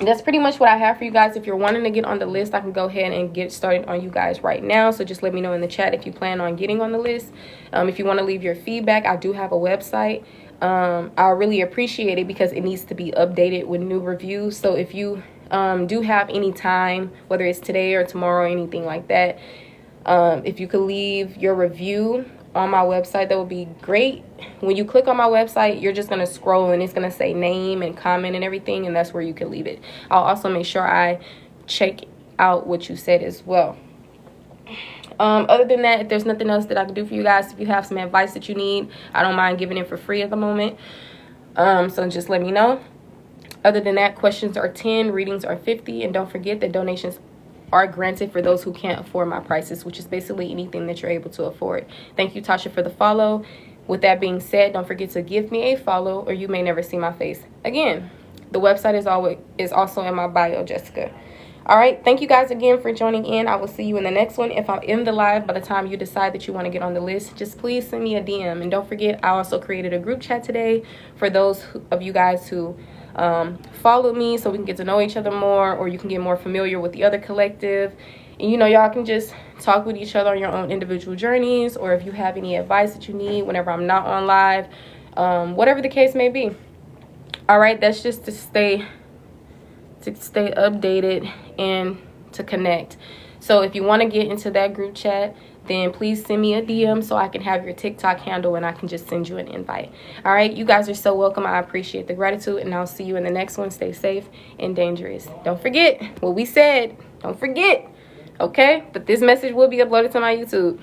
that's pretty much what I have for you guys. If you're wanting to get on the list, I can go ahead and get started on you guys right now. So just let me know in the chat if you plan on getting on the list. If you want to leave your feedback, I do have a website. I really appreciate it because it needs to be updated with new reviews. So if you do have any time, whether it's today or tomorrow or anything like that, if you could leave your review on my website, that would be great. When you click on my website, you're just going to scroll and it's going to say name and comment and everything, and that's where you can leave it. I'll also make sure I check out what you said as well. Other than that, if there's nothing else that I can do for you guys, if you have some advice that you need, I don't mind giving it for free at the moment. So just let me know. Other than that, questions are 10, readings are 50, and don't forget that donations are granted for those who can't afford my prices, which is basically anything that you're able to afford. Thank you, Tasha, for the follow. With that being said, don't forget to give me a follow or you may never see my face again. The website is also in my bio, Jessica. All right, thank you guys again for joining in. I will see you in the next one. If I'm in the live by the time you decide that you want to get on the list, just please send me a DM. And don't forget, I also created a group chat today for those of you guys who follow me, so we can get to know each other more, or you can get more familiar with the other collective. And, you know, y'all can just talk with each other on your own individual journeys, or if you have any advice that you need whenever I'm not on live, whatever the case may be. All right, that's just to stay updated and to connect. So if you want to get into that group chat, then please send me a DM so I can have your TikTok handle and I can just send you an invite. All right, you guys are so welcome. I appreciate the gratitude, and I'll see you in the next one. Stay safe and dangerous. Don't forget what we said. Don't forget, okay? But this message will be uploaded to my YouTube.